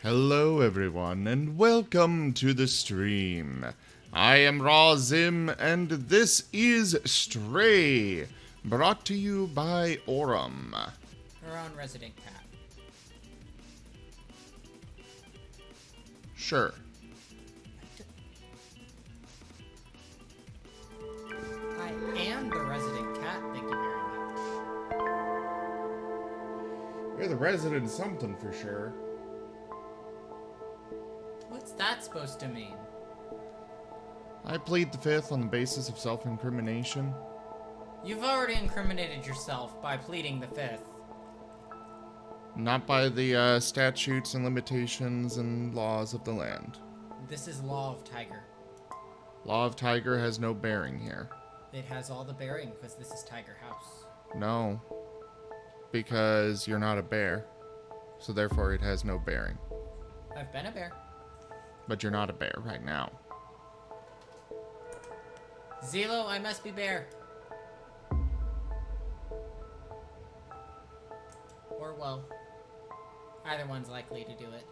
Hello everyone, and welcome to the stream. I am Raw Zim, and this is Stray, brought to you by Adorum. Her own resident cat. Sure. I am the resident cat, thank you very much. You're the resident something for sure. What's that supposed to mean? I plead the fifth on the basis of self-incrimination. You've already incriminated yourself by pleading the fifth. Not by the statutes and limitations and laws of the land. This is Law of Tiger. Law of Tiger has no bearing here. It has all the bearing because this is Tiger House. No. Because you're not a bear. So therefore it has no bearing. I've been a bear. But you're not a bear right now. Zelo, I must be bear. Or well, either one's likely to do it.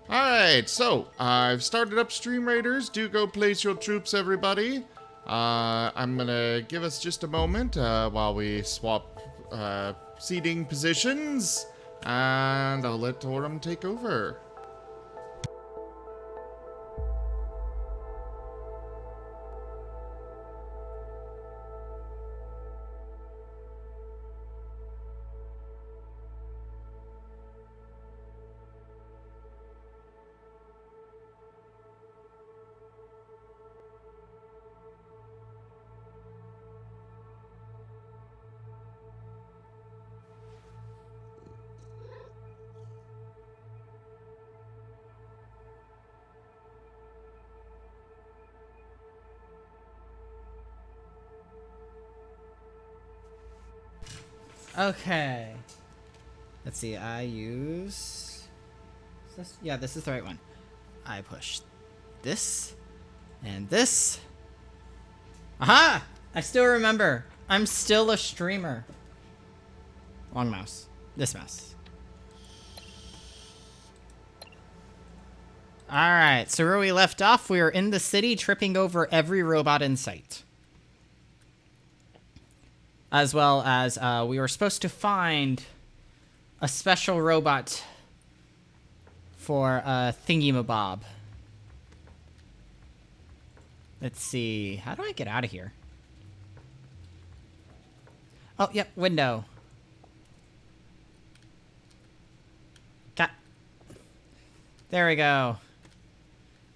Alright, so I've started up Stream Raiders. Do go place your troops, everybody. I'm gonna give us just a moment while we swap seating positions, and I'll let Adorum take over. Okay. Let's see, I use... Is this? Yeah, this is the right one. I push this and this. Aha! I still remember. I'm still a streamer. Wrong mouse. This mouse. Alright, so where we left off, we were in the city tripping over every robot in sight. As well as we were supposed to find a special robot for Thingy-mabob. Let's see. How do I get out of here? Oh, yep, window. Cat. There we go.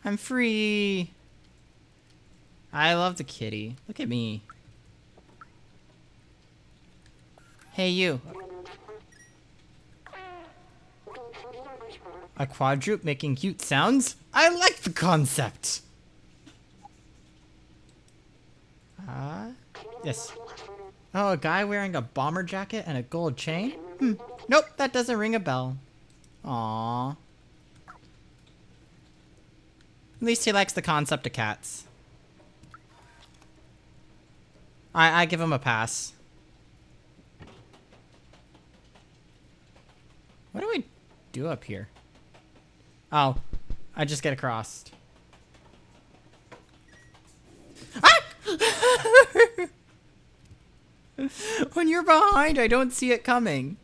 I'm free. I love the kitty. Look at me. Hey, you. A quadruped making cute sounds? I like the concept! Yes. Oh, a guy wearing a bomber jacket and a gold chain? Nope, that doesn't ring a bell. Aww. At least he likes the concept of cats. I give him a pass. What do we do up here? Oh, I just get across. Ah! When you're behind, I don't see it coming.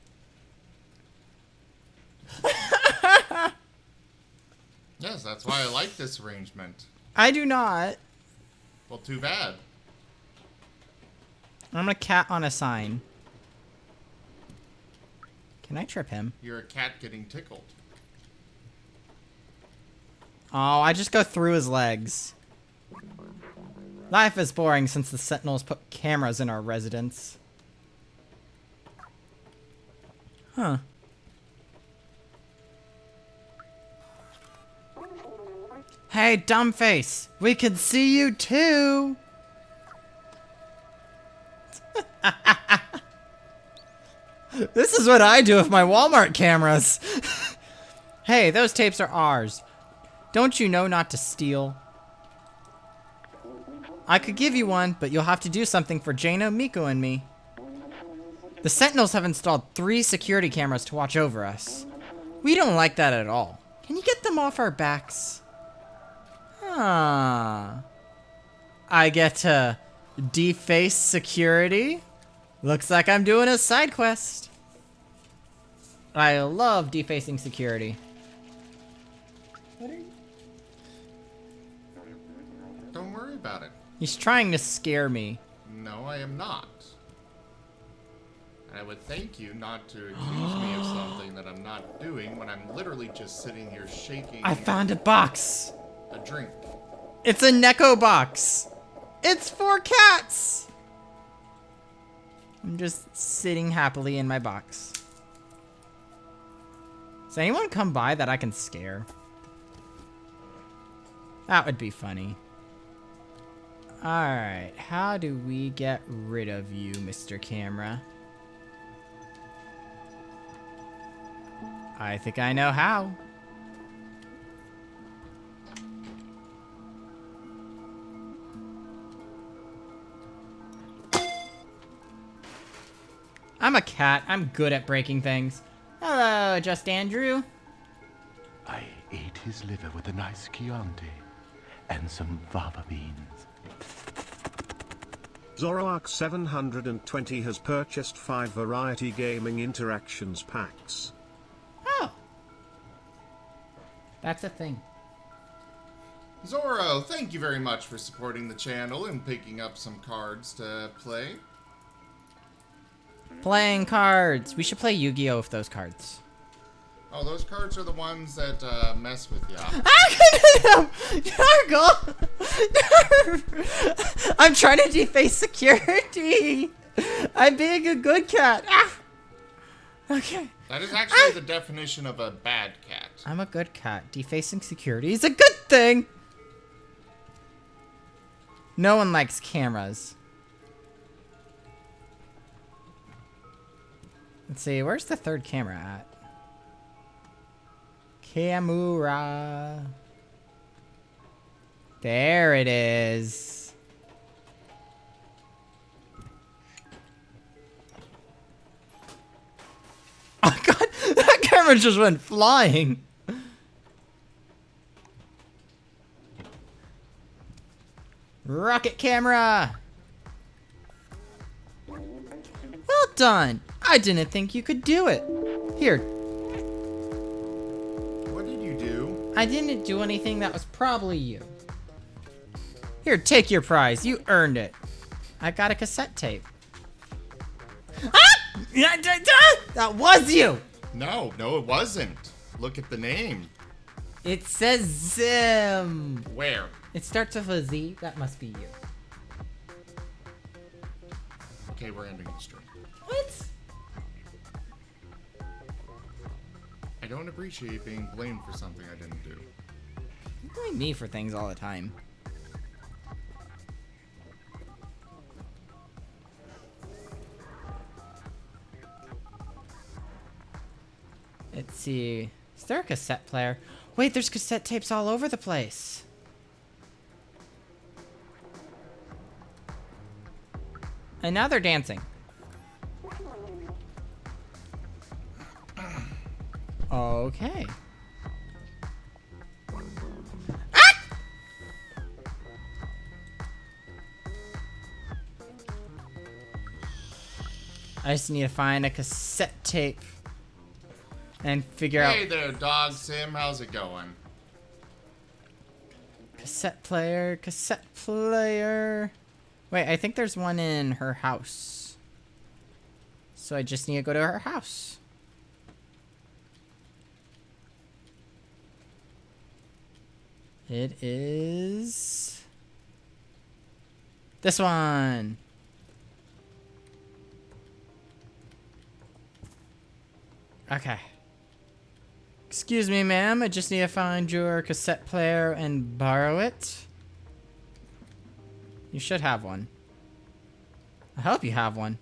Yes, that's why I like this arrangement. I do not. Well, too bad. I'm a cat on a sign. Can I trip him? You're a cat getting tickled. Oh, I just go through his legs. Life is boring since the Sentinels put cameras in our residence. Huh. Hey, dumbface! We can see you too! This is what I do with my Walmart cameras! Hey, those tapes are ours. Don't you know not to steal? I could give you one, but you'll have to do something for Jano, Miko, and me. The Sentinels have installed 3 security cameras to watch over us. We don't like that at all. Can you get them off our backs? Ah. I get to deface security. Looks like I'm doing a side quest. I love defacing security. What are you? Don't worry about it. He's trying to scare me. No, I am not. I would thank you not to accuse me of something that I'm not doing when I'm literally just sitting here shaking I found a box. a drink. It's a Neko box. It's for cats. I'm just sitting happily in my box. Does anyone come by that I can scare? That would be funny. Alright, how do we get rid of you, Mr. Camera? I think I know how. I'm a cat. I'm good at breaking things. Hello, just Andrew. I ate his liver with a nice Chianti and some fava beans. Zoroark 720 has purchased 5 Variety Gaming Interactions packs. Oh. That's a thing. Zorro, thank you very much for supporting the channel and picking up some cards to play. Playing cards. We should play Yu-Gi-Oh! With those cards. Oh, those cards are the ones that mess with ya. Nargle! I'm trying to deface security. I'm being a good cat. Ah! Okay. That is actually the definition of a bad cat. I'm a good cat. Defacing security is a good thing. No one likes cameras. Let's see, where's the third camera at? Camera. There it is. Oh god, that camera just went flying. Rocket camera. Well done. I didn't think you could do it. Here. What did you do? I didn't do anything. That was probably you. Here, take your prize. You earned it. I got a cassette tape. Ah! That was you. No, it wasn't. Look at the name. It says Zim. Where? It starts with a Z. That must be you. Okay, we're ending the stream. What? I don't appreciate being blamed for something I didn't do. You blame me for things all the time. Let's see. Is there a cassette player? Wait, there's cassette tapes all over the place. And now they're dancing. Okay. Ah! I just need to find a cassette tape and figure out. Hey there, Dog Sim. How's it going? Cassette player, cassette player. Wait, I think there's one in her house. So I just need to go to her house. It is this one. Okay. Excuse me, ma'am. I just need to find your cassette player and borrow it. You should have one. I hope you have one.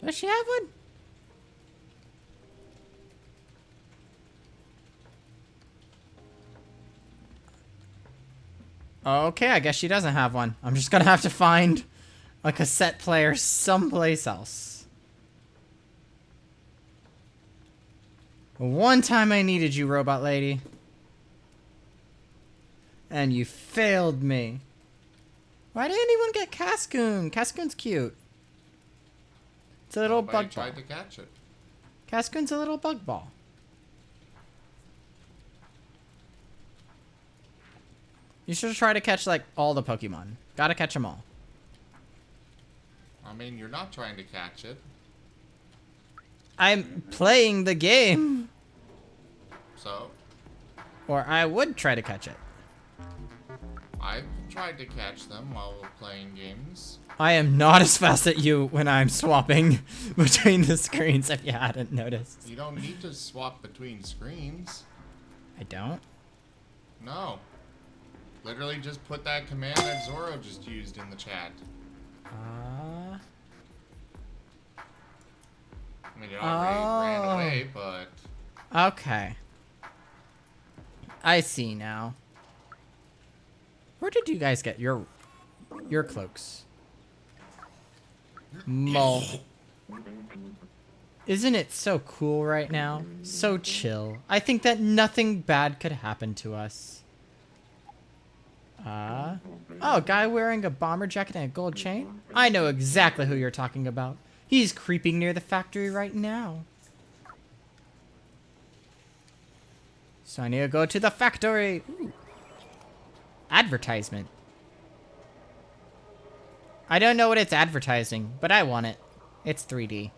Does she have one? Okay, I guess she doesn't have one. I'm just gonna have to find a cassette player someplace else. One time I needed you, robot lady. And you failed me. Why didn't anyone get Cascoon? Cascoon's cute. It's a little Nobody bug ball. tried to catch it. Cascoon's a little bug ball. You should try to catch, like, all the Pokemon. Gotta catch them all. I mean, you're not trying to catch it. I'm playing the game. So, Or I would try to catch it. I've tried to catch them while playing games. I am not as fast at you when I'm swapping between the screens, if you hadn't noticed. You don't need to swap between screens. I don't? No. Literally just put that command that Zoro just used in the chat. I mean, it already ran away, but... Okay. I see now. Where did you guys get your cloaks? Mo. Isn't it so cool right now? So chill. I think that nothing bad could happen to us. Oh, a guy wearing a bomber jacket and a gold chain? I know exactly who you're talking about. He's creeping near the factory right now. So I need to go to the factory. Ooh. Advertisement. I don't know what it's advertising, but I want it. It's 3D.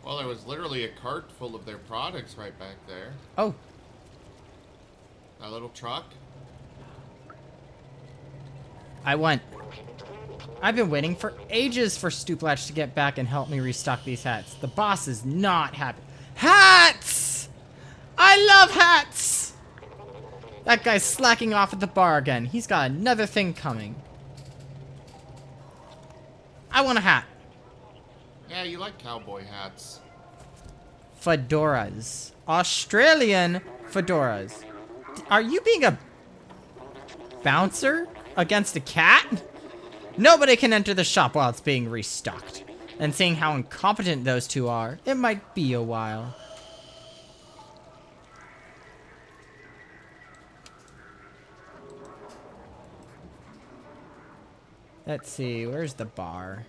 Well, there was literally a cart full of their products right back there. Oh, That little truck. I went. I've been waiting for ages for Stooplatch to get back and help me restock these hats. The boss is not happy. Hats! I love hats! That guy's slacking off at the bar again. He's got another thing coming. I want a hat. Yeah, you like cowboy hats. Fedoras. Australian fedoras. Are you being a bouncer against a cat? Nobody can enter the shop while it's being restocked. And seeing how incompetent those two are, it might be a while. Let's see, where's the bar?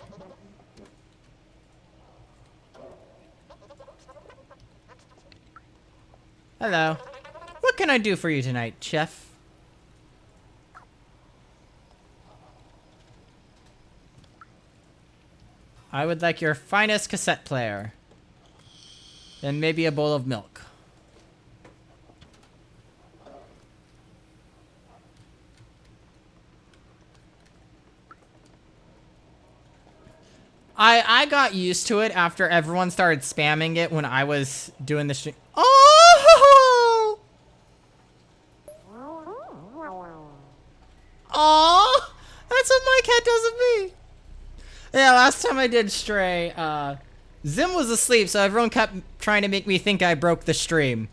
Hello. What can I do for you tonight, chef? I would like your finest cassette player. Then maybe a bowl of milk. I got used to it after everyone started spamming it when I was doing the stream. Oh! Aw! That's what my cat does to me. Yeah, last time I did Stray, Zim was asleep, so everyone kept trying to make me think I broke the stream.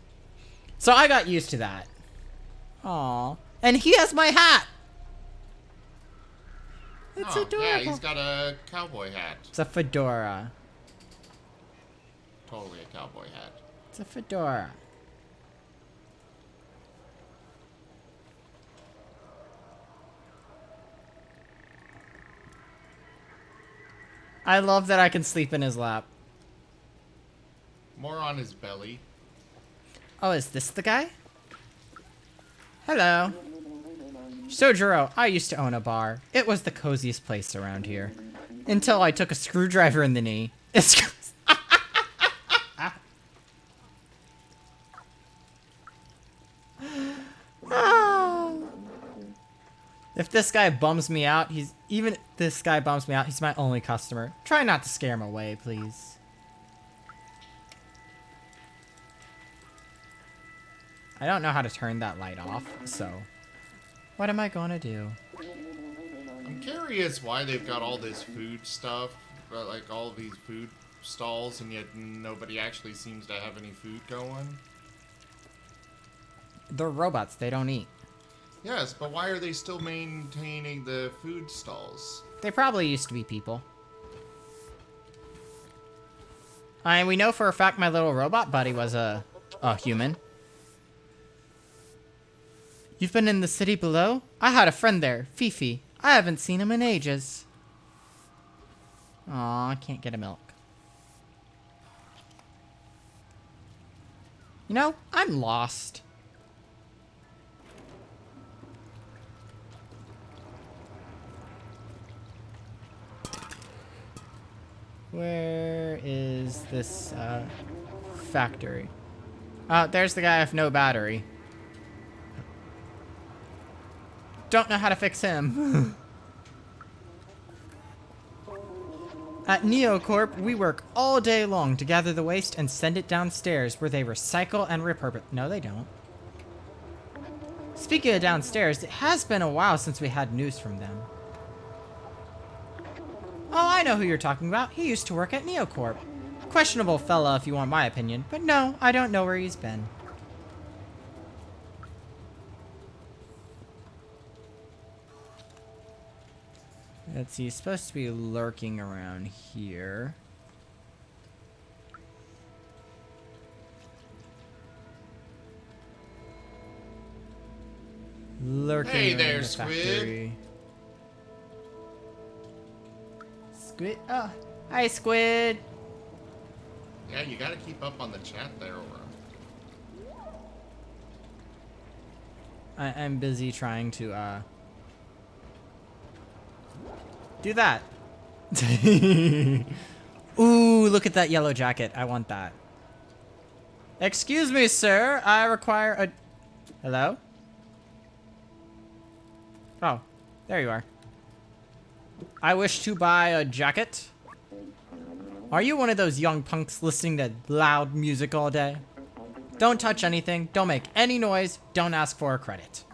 So I got used to that. Aw. And he has my hat! It's adorable. Yeah, he's got a cowboy hat. It's a fedora. Totally a cowboy hat. It's a fedora. I love that I can sleep in his lap. More on his belly. Oh, is this the guy? Hello. Sojiro, I used to own a bar. It was the coziest place around here. Until I took a screwdriver in the knee. If this guy bums me out, he's my only customer. Try not to scare him away, please. I don't know how to turn that light off, so what am I gonna do? I'm curious why they've got all this food stuff, like all these food stalls, and yet nobody actually seems to have any food going. They're robots. They don't eat. Yes, but why are they still maintaining the food stalls? They probably used to be people. And we know for a fact my little robot buddy was a human. You've been in the city below? I had a friend there, Fifi. I haven't seen him in ages. Aw, I can't get a milk. You know, I'm lost. Where is this factory? Oh, there's the guy with no battery. Don't know how to fix him. At NeoCorp, we work all day long to gather the waste and send it downstairs where they recycle and repurpose. No, they don't. Speaking of downstairs, it has been a while since we had news from them. Oh, I know who you're talking about. He used to work at NeoCorp. Questionable fella if you want my opinion, but no, I don't know where he's been. Let's see, he's supposed to be lurking around here. Lurking Hey around there, the Squid. factory. Squid? Oh, hi, Squid. Yeah, you gotta keep up on the chat there, Aura. I'm busy trying to, do that. Ooh, look at that yellow jacket. I want that. Excuse me, sir. I require a... Hello? Oh, there you are. I wish to buy a jacket. Are you one of those young punks listening to loud music all day? Don't touch anything. Don't make any noise. Don't ask for a credit.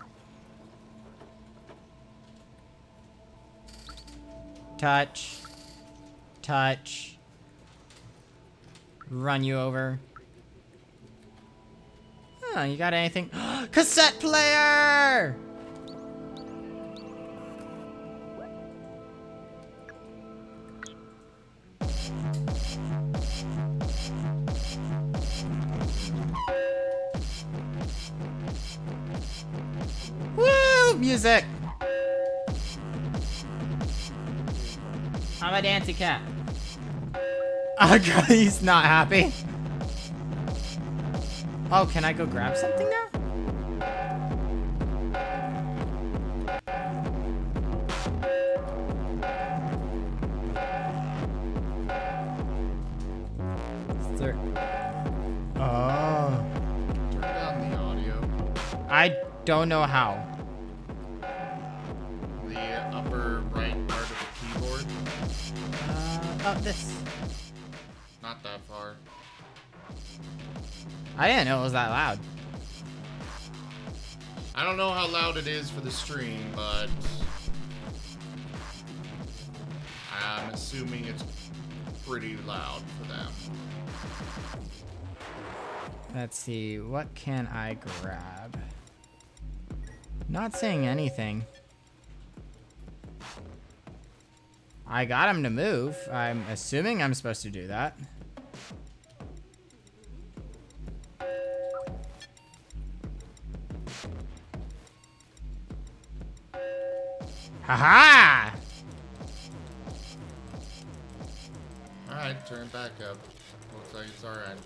Touch. Touch. Run you over. Oh, you got anything? Cassette player! Woo! Music! I'm a dancy cat. Oh god, he's not happy. Oh, can I go grab something now? Is there... Oh. Turn down the audio. I don't know how. The upper right part of the keyboard. Oh, this. Not that far. I didn't know it was that loud. I don't know how loud it is for the stream, but I'm assuming it's pretty loud for them. Let's see, what can I grab? Not saying anything. I got him to move. I'm assuming I'm supposed to do that. Haha! Alright, turn back up. Looks like it's alright.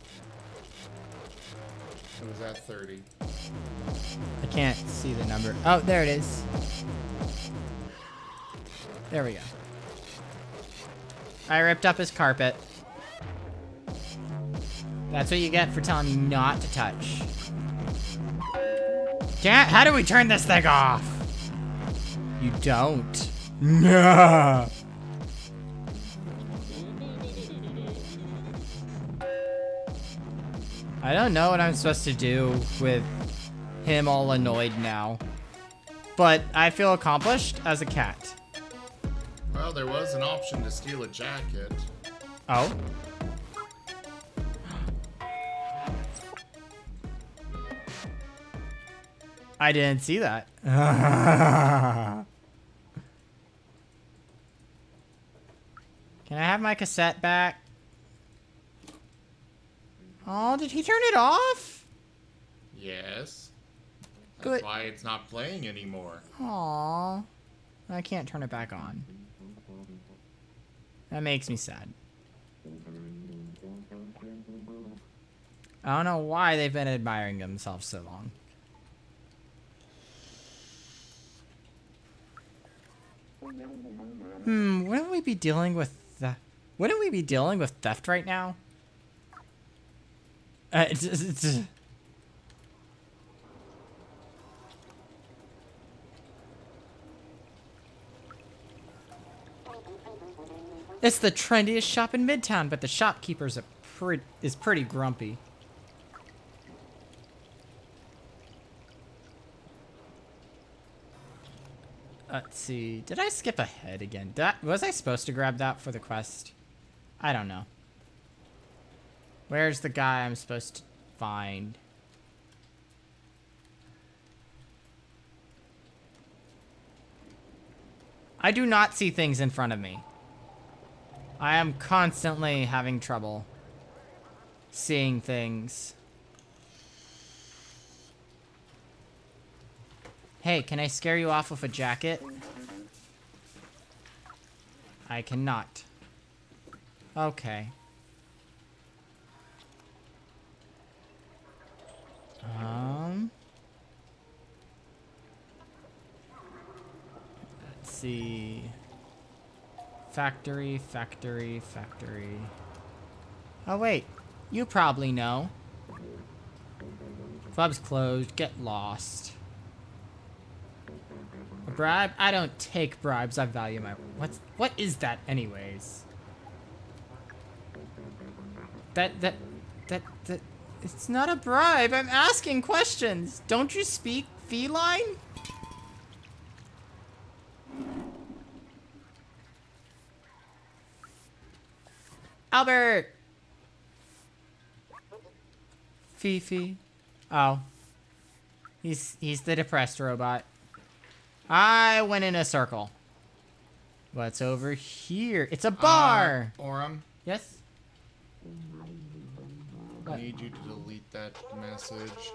It was at 30. I can't see the number. Oh, there it is. There we go. I ripped up his carpet. That's what you get for telling me not to touch. Damn, how do we turn this thing off? You don't. No. I don't know what I'm supposed to do with him all annoyed now. But I feel accomplished as a cat. Well, there was an option to steal a jacket. Oh? I didn't see that. Can I have my cassette back? Oh, did he turn it off? Yes. That's Good. why it's not playing anymore. Aw. I can't turn it back on. That makes me sad. I don't know why they've been admiring themselves so long. Wouldn't we be dealing with wouldn't we be dealing with theft right now? It's the trendiest shop in Midtown, but the shopkeepers is pretty grumpy. Let's see. Did I skip ahead again? Was I supposed to grab that for the quest? I don't know. Where's the guy I'm supposed to find? I do not see things in front of me. I am constantly having trouble seeing things. Hey, can I scare you off with a jacket? I cannot. Okay. Let's see. Factory. Oh, wait. You probably know. Club's closed. Get lost. A bribe? I don't take bribes. I value my... What is that anyways? That... It's not a bribe. I'm asking questions. Don't you speak feline? Albert! Fifi. Oh. He's the depressed robot. I went in a circle. What's over here? It's a bar! Aurum, Yes? I need you to delete that message.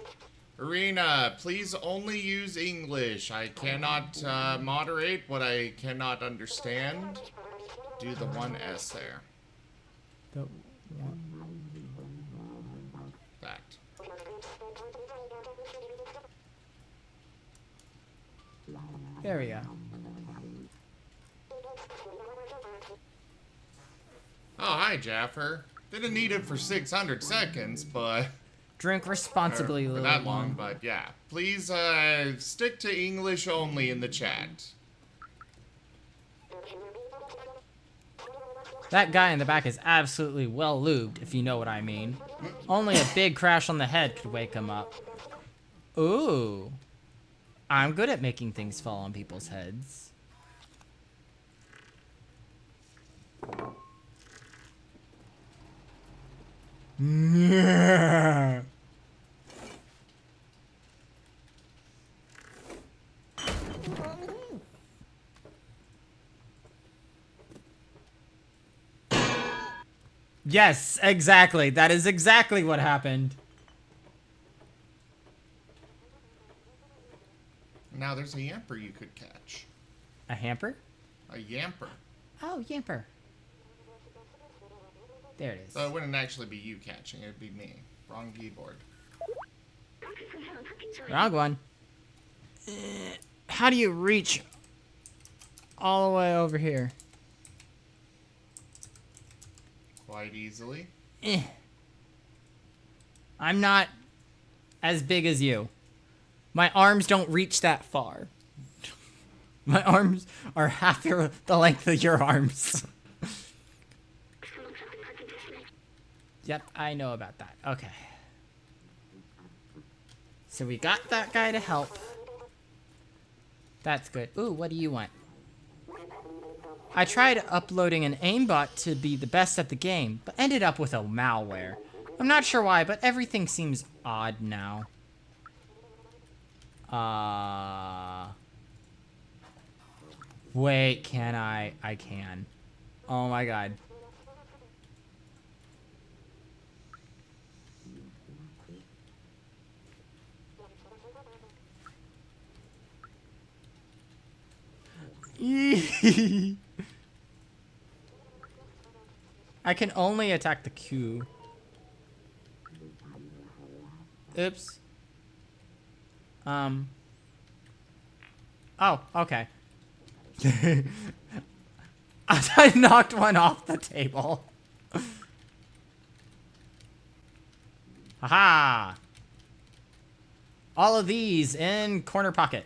Arena, please only use English. I cannot moderate what I cannot understand. Do the one S there. That. There we go. Oh, hi, Jaffer. Didn't need it for 600 seconds, but... Drink responsibly, for little that one. long, but yeah. Please stick to English only in the chat. That guy in the back is absolutely well lubed, if you know what I mean. Only a big crash on the head could wake him up. Ooh. I'm good at making things fall on people's heads. Yeah. Yes, exactly. That is exactly what happened. Now there's a yamper you could catch. A hamper? A yamper. Oh, yamper. There it is. So it wouldn't actually be you catching, it'd be me. Wrong keyboard. Wrong one. How do you reach all the way over here? Quite easily. I'm not as big as you. My arms don't reach that far. My arms are half the length of your arms. Yep, I know about that. Okay. So we got that guy to help. That's good. Ooh, what do you want? I tried uploading an aimbot to be the best at the game, but ended up with a malware. I'm not sure why, but everything seems odd now. Wait, can I? I can. Oh my god. I can only attack the Q. Oops. Oh, okay. I knocked one off the table. Haha. All of these in corner pocket.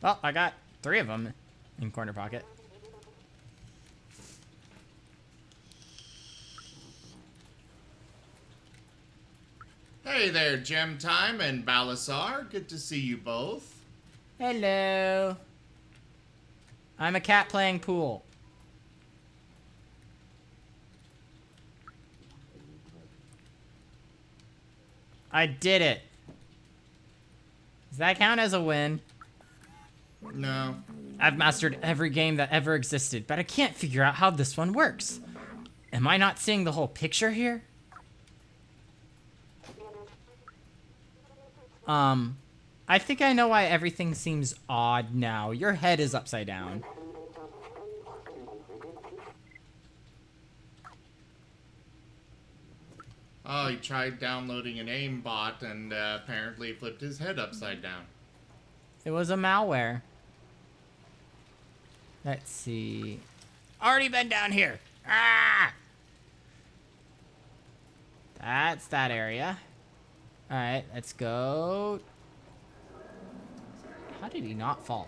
Well, I got 3 of them in corner pocket. Hey there, Gem Time and Balasar. Good to see you both. Hello. I'm a cat playing pool. I did it. Does that count as a win? No. I've mastered every game that ever existed, but I can't figure out how this one works. Am I not seeing the whole picture here? I think I know why everything seems odd now. Your head is upside down. Oh, he tried downloading an aimbot and apparently flipped his head upside down. It was a malware. Let's see. Already been down here. Ah! That's that area. Alright, let's go. How did he not fall?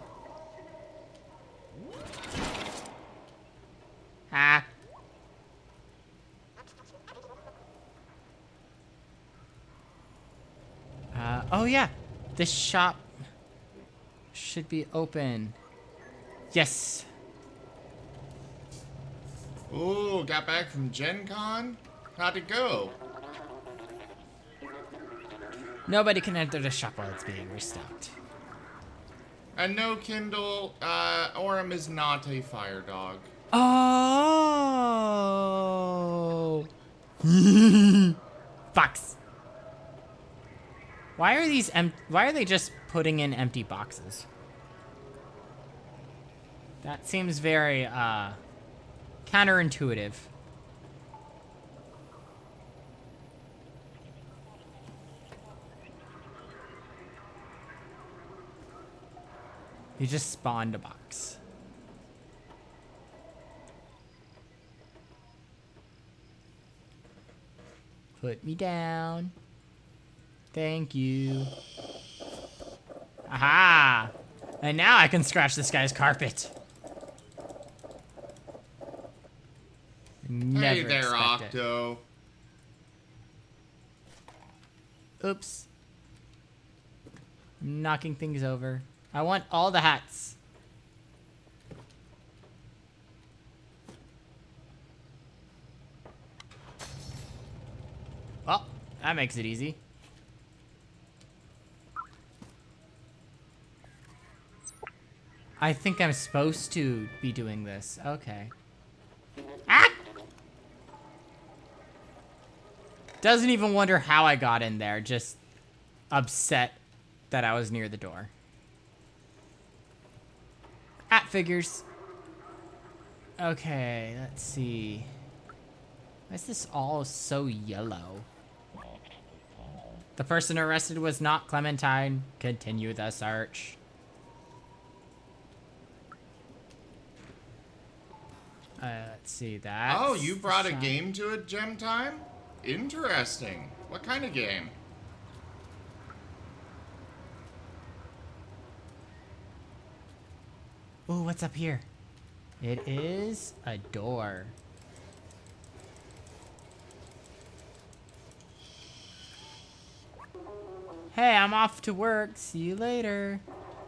Ah. Oh yeah. This shop should be open. Yes. Ooh, got back from Gen Con? How'd it go? Nobody can enter the shop while it's being restocked. And no, Kindle, Adorum is not a fire dog. Oh. Box. Why are these why are they just putting in empty boxes? That seems very counterintuitive. You just spawned a box. Put me down. Thank you. Aha! And now I can scratch this guy's carpet. Never Hey there, expect it. Octo. Oops. I'm knocking things over. I want all the hats. Well, that makes it easy. I think I'm supposed to be doing this. Okay. Ah! Doesn't even wonder how I got in there. Just upset that I was near the door. At figures. Okay, let's see. Why is this all so yellow? The person arrested was not Clementine. Continue the search. Let's see that. Oh, you brought a game to it, Gem Time? Interesting. What kind of game? Ooh, what's up here? It is a door. Hey, I'm off to work. See you later.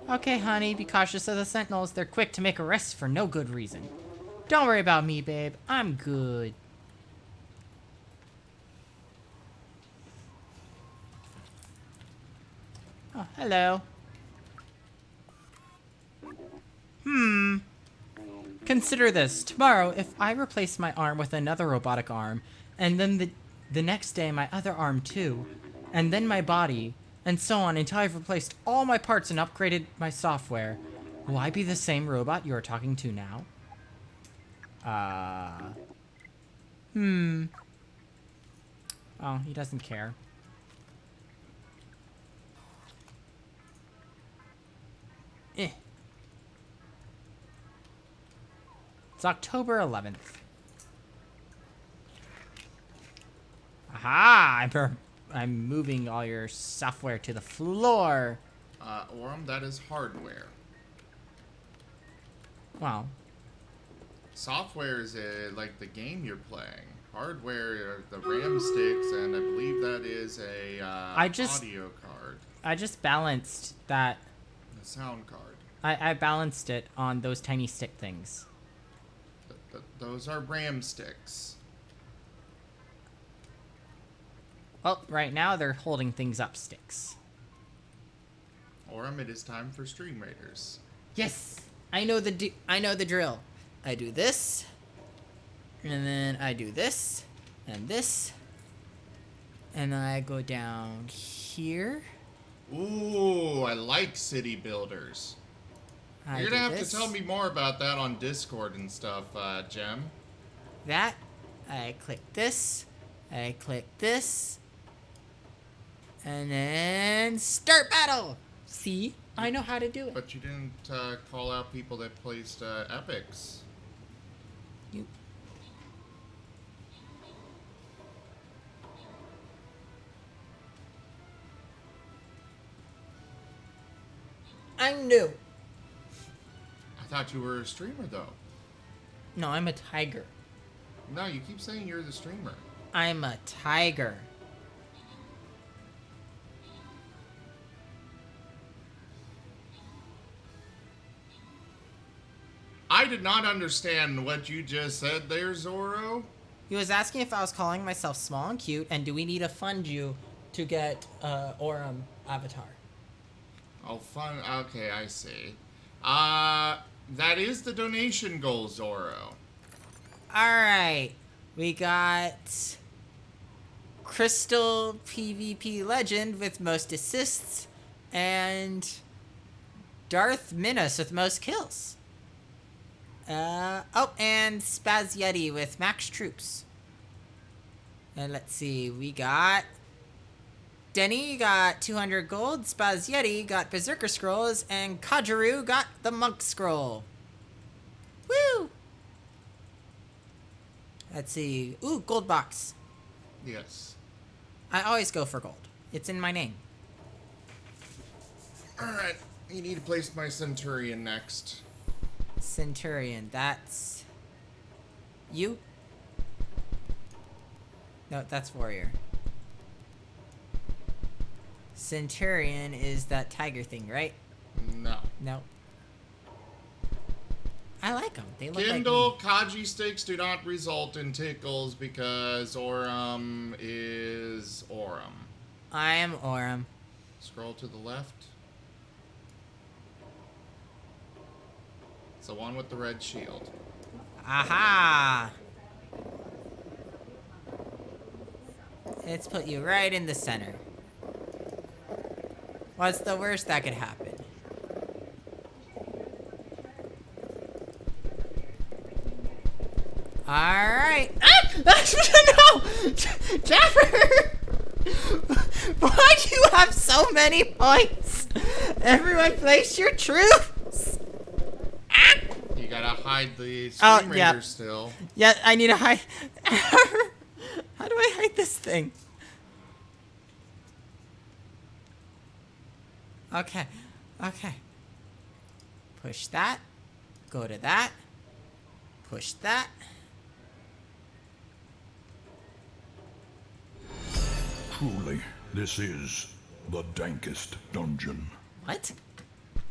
Okay, honey, be cautious of the sentinels. They're quick to make arrests for no good reason. Don't worry about me, babe. I'm good. Oh, hello. Consider this. Tomorrow, if I replace my arm with another robotic arm, and then the next day my other arm too, and then my body, and so on until I've replaced all my parts and upgraded my software, will I be the same robot you are talking to now? Oh, he doesn't care. Eh. It's October 11th. Aha! I'm moving all your software to the floor. Aurum, that is hardware. Wow. Software is like the game you're playing. Hardware are the RAM sticks, and I believe that is a audio card. I just balanced that. A sound card. I balanced it on those tiny stick things. Those are RAM sticks. Well, right now they're holding things up sticks. Aurum, it is time for Stream Raiders. Yes, I know the drill. I do this, and then I do this, and this, and then I go down here. Ooh, I like city builders. You're gonna have to tell me more about that on Discord and stuff, Gem. That, I click this, I click this, and then start battle. See, I know how to do it. But you didn't call out people that placed epics. I'm new. I thought you were a streamer, though. No, I'm a tiger. No, you keep saying you're the streamer. I'm a tiger. I did not understand what you just said there, Zorro. He was asking if I was calling myself small and cute, and do we need to fund you to get Aurum avatar? Oh, fun. Okay, I see. That is the donation goal, Zorro. Alright. We got Crystal PvP Legend with most assists, and Darth Minos with most kills. Oh, and Spaz Yeti with max troops. And let's see, we got Denny got 200 gold, Spaz Yeti got Berserker Scrolls, and Kajaru got the Monk Scroll. Woo! Let's see. Ooh, gold box. Yes. I always go for gold. It's in my name. Alright, you need to place my Centurion next. Centurion, that's you? No, that's warrior. Centurion is that tiger thing, right? No. No. I like them. They look Kindle like Kaji sticks do not result in tickles because Aurum is Aurum. I am Aurum. Scroll to the left. It's the one with the red shield. Aha! Let's put you right in the center. What's the worst that could happen? Alright. Ah! No! Jaffer! Why do you have so many points? Everyone place your troops! Ah! You gotta hide the Stream Raider still. Yeah, I need to hide. How do I hide this thing? Okay. Okay. Push that. Go to that. Push that. Truly, this is the dankest dungeon. What?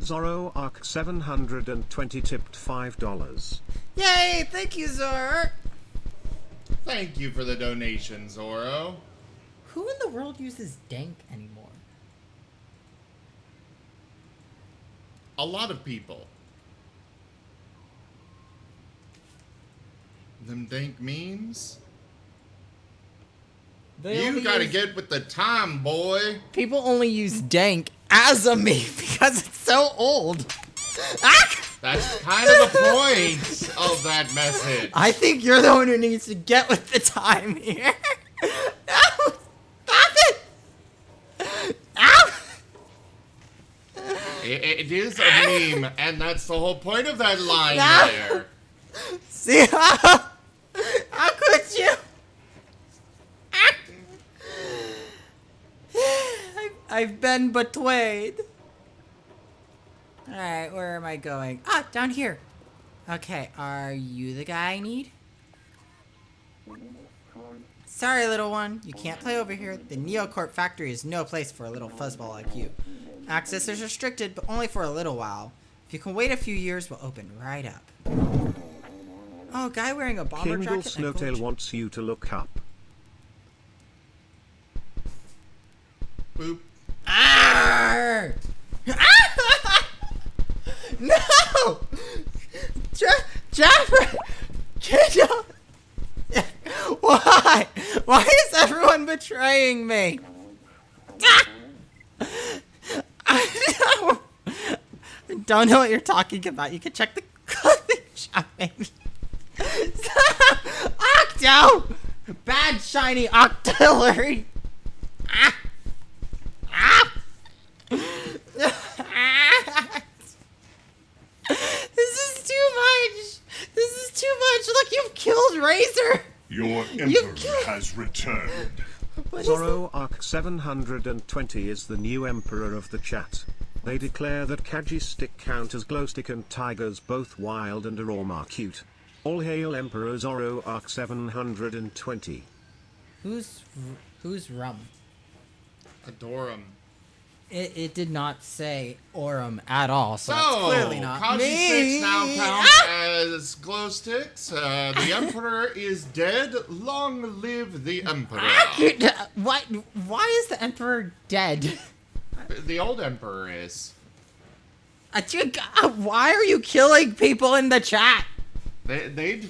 Zorro Arc 720 tipped $5. Yay! Thank you, Zor! Thank you for the donation, Zorro. Who in the world uses dank anymore? a lot of people. Them dank memes. You gotta get with the time, boy. People only use dank as a meme because it's so old. That's kind of the point of that message. I think you're the one who needs to get with the time here. No! Stop it! Ow! It is a meme, and that's the whole point of that line No. there. See how could you? I've been betrayed. Alright, where am I going? Ah, down here. Okay, are you the guy I need? Sorry, little one. You can't play over here. The Neocorp factory is no place for a little fuzzball like you. Access is restricted, but only for a little while. If you can wait a few years, we'll open right up. Oh, guy wearing a bomber Kindle jacket. and a Snowtail gold- wants you to look up. Boop. Arr! No! Jaffer! Kindle! Why? Why is everyone betraying me? I don't know what you're talking about. You can check the clothing shop, maybe. Octo! Bad shiny octillery! This is too much! This is too much! Look, you've killed Razor! Your You emperor killed- has returned. What is that? Zoroark 720 is the new emperor of the chat. They declare that Kaji's stick count as glowstick and tigers both wild and Adorum are cute. All hail Emperor Zoroark 720. Who's rum? Adorum. It did not say Aurum at all, so, So, that's clearly not Kaji me. sticks now count as glow sticks. The Emperor is dead. Long live the Emperor. Why is the Emperor dead? The old Emperor is. Why are you killing people in the chat? You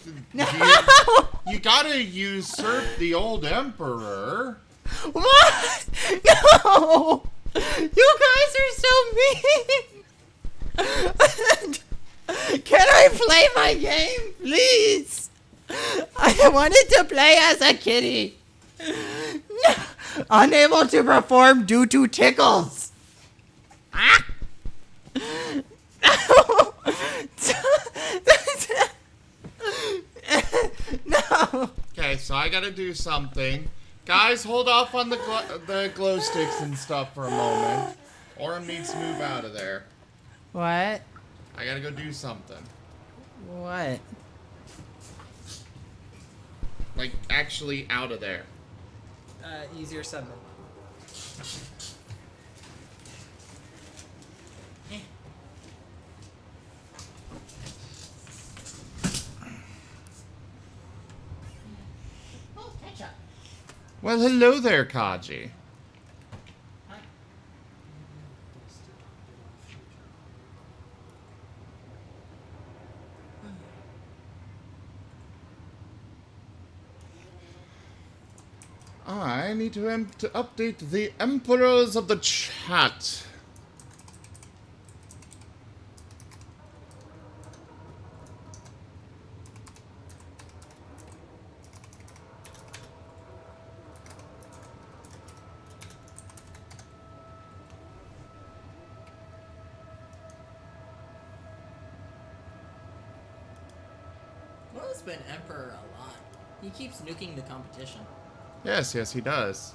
gotta usurp the old Emperor. What? No! You guys are so mean! Can I play my game, please? I wanted to play as a kitty. No. Unable to perform due to tickles. Ah! No. Okay, so I gotta do something. Guys, hold off on the glow sticks and stuff for a moment. Aurum needs to move out of there. What? I gotta go do something. What? Like, actually out of there. Easier said than Well, hello there, Kaji. I need to update the emperors of the chat. Will's been Emperor a lot. He keeps nuking the competition. Yes, yes, he does.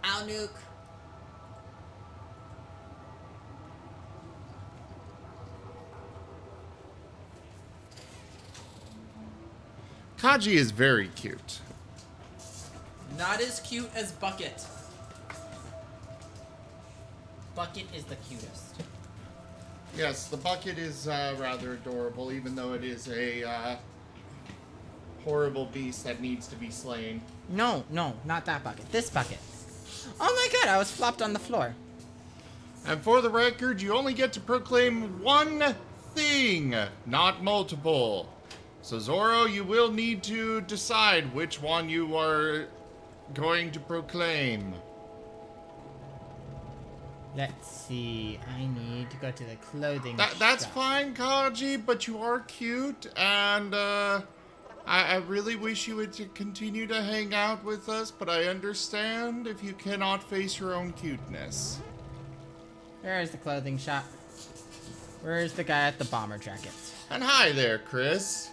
I'll nuke. Kaji is very cute. Not as cute as Bucket. Bucket is the cutest. Yes, the bucket is rather adorable, even though it is a horrible beast that needs to be slain. No, not that bucket. This bucket. Oh my god, I was flopped on the floor. And for the record, you only get to proclaim one thing, not multiple. So Zoro, you will need to decide which one you are going to proclaim. Let's see. I need to go to the clothing That's shop. fine, Kaji, but you are cute, and I really wish you would continue to hang out with us, but I understand if you cannot face your own cuteness. Where is the clothing shop? Where is the guy at the bomber jacket? And hi there, Chris.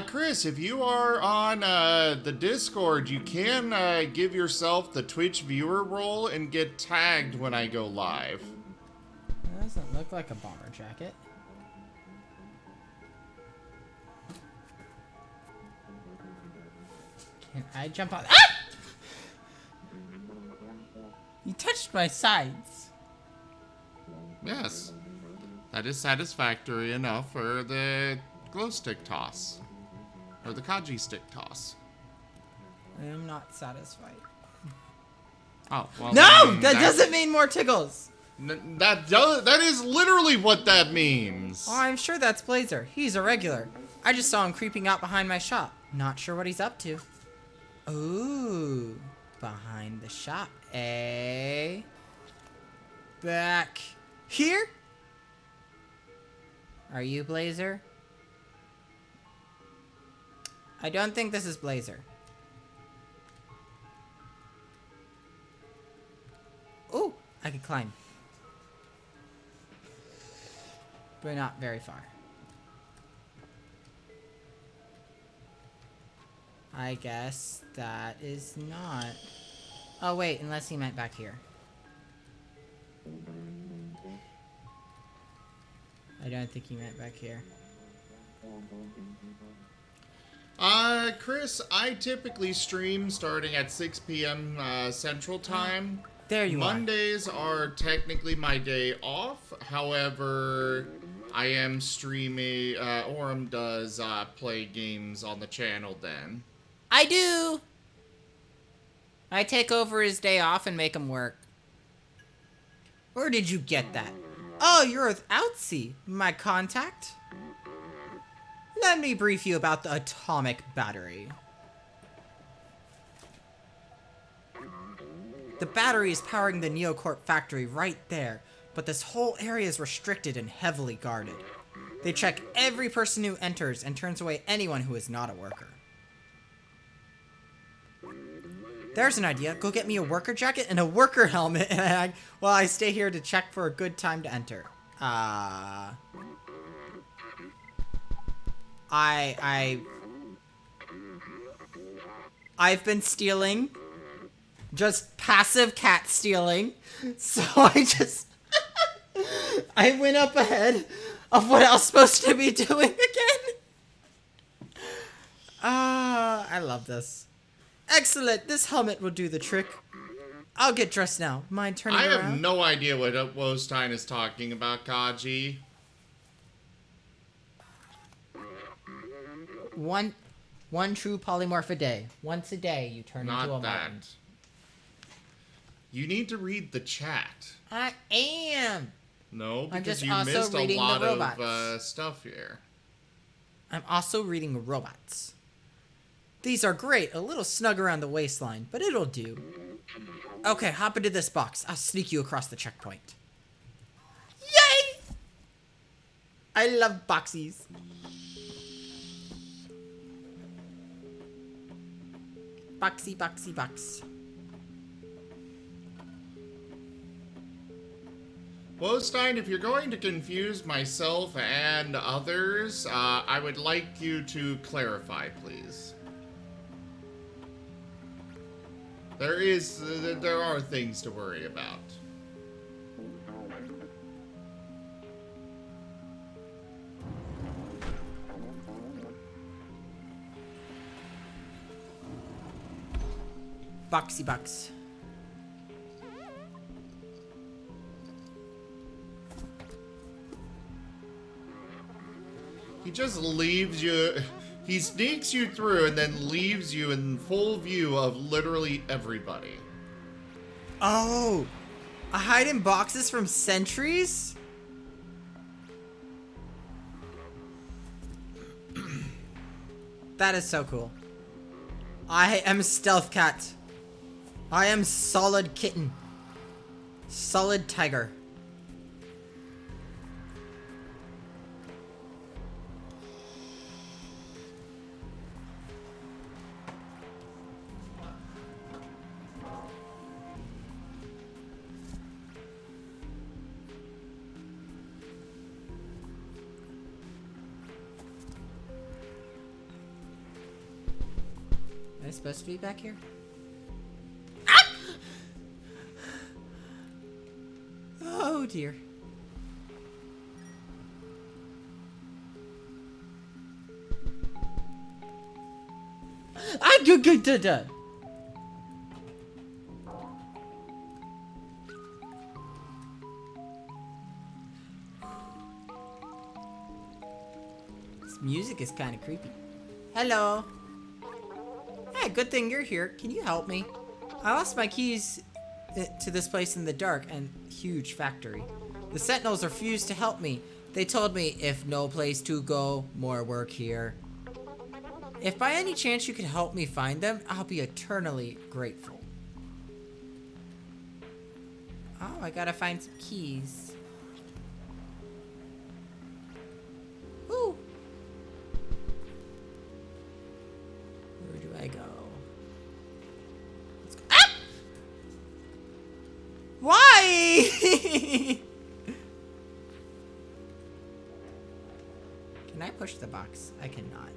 Chris, if you are on the Discord, you can give yourself the Twitch viewer role and get tagged when I go live. That doesn't look like a bomber jacket. Can I jump on? Ah! You touched my sides. Yes, that is satisfactory enough for the glow stick toss. Or the Kaji stick toss. I am not satisfied. Oh, well. No! then That doesn't mean more tickles! That is literally what that means. Oh, I'm sure that's Blazer. He's a regular. I just saw him creeping out behind my shop. Not sure what he's up to. Ooh. Behind the shop, eh? Back here? Are you Blazer? I don't think this is Blazer. Ooh, I can climb. But not very far. I guess that is not... Oh wait, unless he meant back here. I don't think he meant back here. Chris, I typically stream starting at 6 p.m. Central Time. There you Mondays are technically my day off. However, I am streaming. Adorum does play games on the channel then. I do! I take over his day off and make him work. Where did you get that? Oh, you're with Outsy, my contact? Let me brief you about the atomic battery. The battery is powering the Neocorp factory right there, but this whole area is restricted and heavily guarded. They check every person who enters and turns away anyone who is not a worker. There's an idea. Go get me a worker jacket and a worker helmet while I stay here to check for a good time to enter. I've been stealing. Just passive cat stealing. So I went up ahead of what I was supposed to be doing again. I love this. Excellent. This helmet will do the trick. I'll get dressed now. Mind turning I around? have no idea what Wostein is talking about, Kaji. One true polymorph a day. Once a day, you turn into a Not that. Martin. You need to read the chat. I am. No, I'm because just you also missed a reading the lot of robots. stuff here. I'm also reading robots. These are great. A little snug around the waistline, but it'll do. Okay, hop into this box. I'll sneak you across the checkpoint. Yay! I love boxies. Boxy, boxy, box. Wostein, if you're going to confuse myself and others, I would like you to clarify, please. There are things to worry about. Boxy, box. He just leaves you. He sneaks you through and then leaves you in full view of literally everybody. Oh, I hide in boxes from sentries? That is so cool. I am Stealth Cat. I am Solid Kitten. Solid Tiger. Am I supposed to be back here? Ah! Oh dear. I'm good. This music is kind of creepy. Hello. Hey, good thing you're here. Can you help me? I lost my keys to this place in the dark and huge factory. The sentinels refused to help me. They told me if no place to go, more work here. If by any chance you could help me find them, I'll be eternally grateful. Oh, I gotta find some keys. Woo! Where do I go? Let's go. Ah! Why? Can I push the box? I cannot.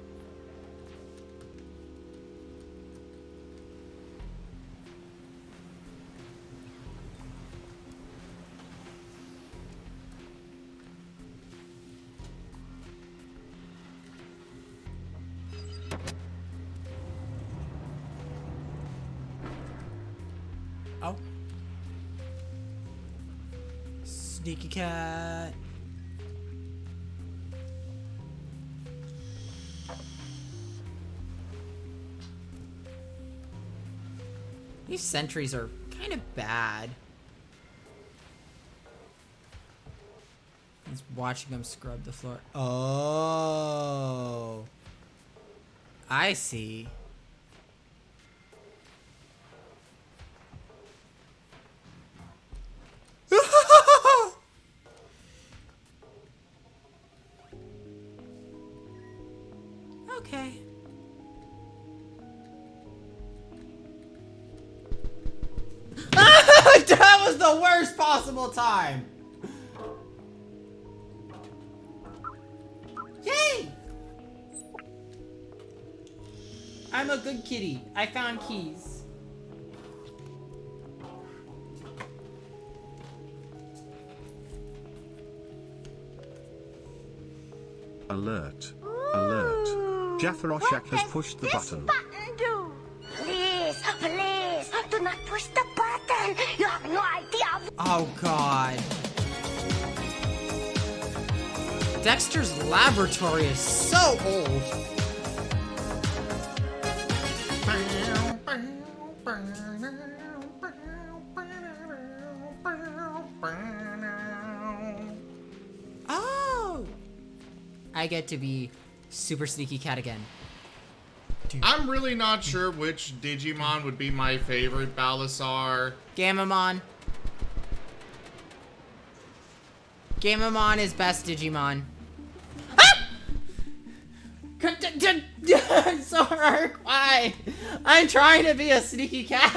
Oh. Sneaky cat. These sentries are kind of bad. He's watching them scrub the floor. Oh. I see. Okay. That was the worst possible time. Yay! I'm a good kitty. I found keys. Alert. Alert. Jaffaroshak has pushed the button. Do? Please, do not push the button. You have no idea. Oh god. Dexter's laboratory is so old. Oh! I get to be super sneaky cat again. I'm really not sure which Digimon would be my favorite, Balasar. Gamamon. Gamamon is best Digimon. Ah! Sorry, why? I'm trying to be a sneaky cat.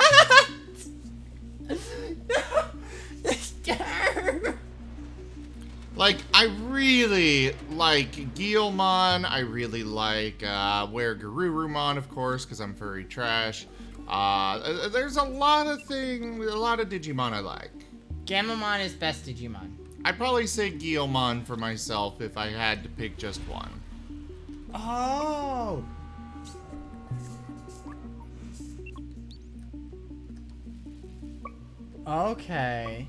Like, I really like Guilmon. I really like Weregarurumon, of course, because I'm furry trash. There's a lot of Digimon I like. Gamamon is best Digimon. I'd probably say Guilmon for myself if I had to pick just one. Oh. Okay.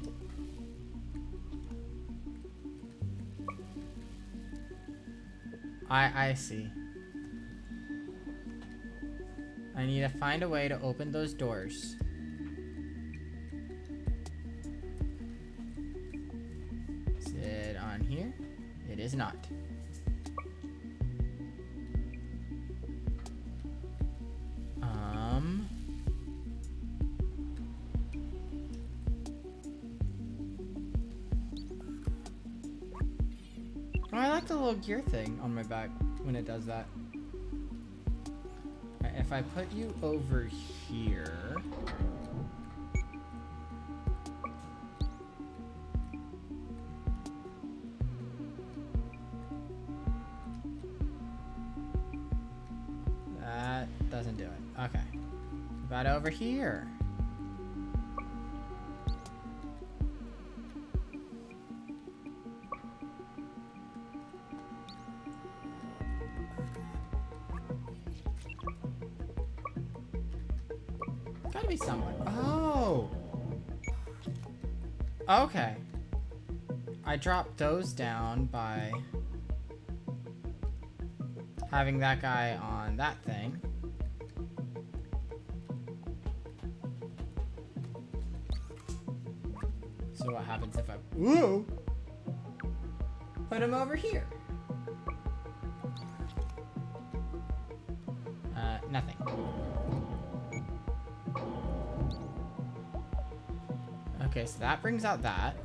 I see. I need to find a way to open those doors. Is it on here? It is not. Oh, I like the little gear thing on my back when it does that. Alright, if I put you over here... That doesn't do it. Okay. About over here. Gotta be someone. Oh! Okay. I dropped those down by having that guy on that thing. So what happens if I... Whoa! Put him over here. Nothing. Okay, so that brings out that.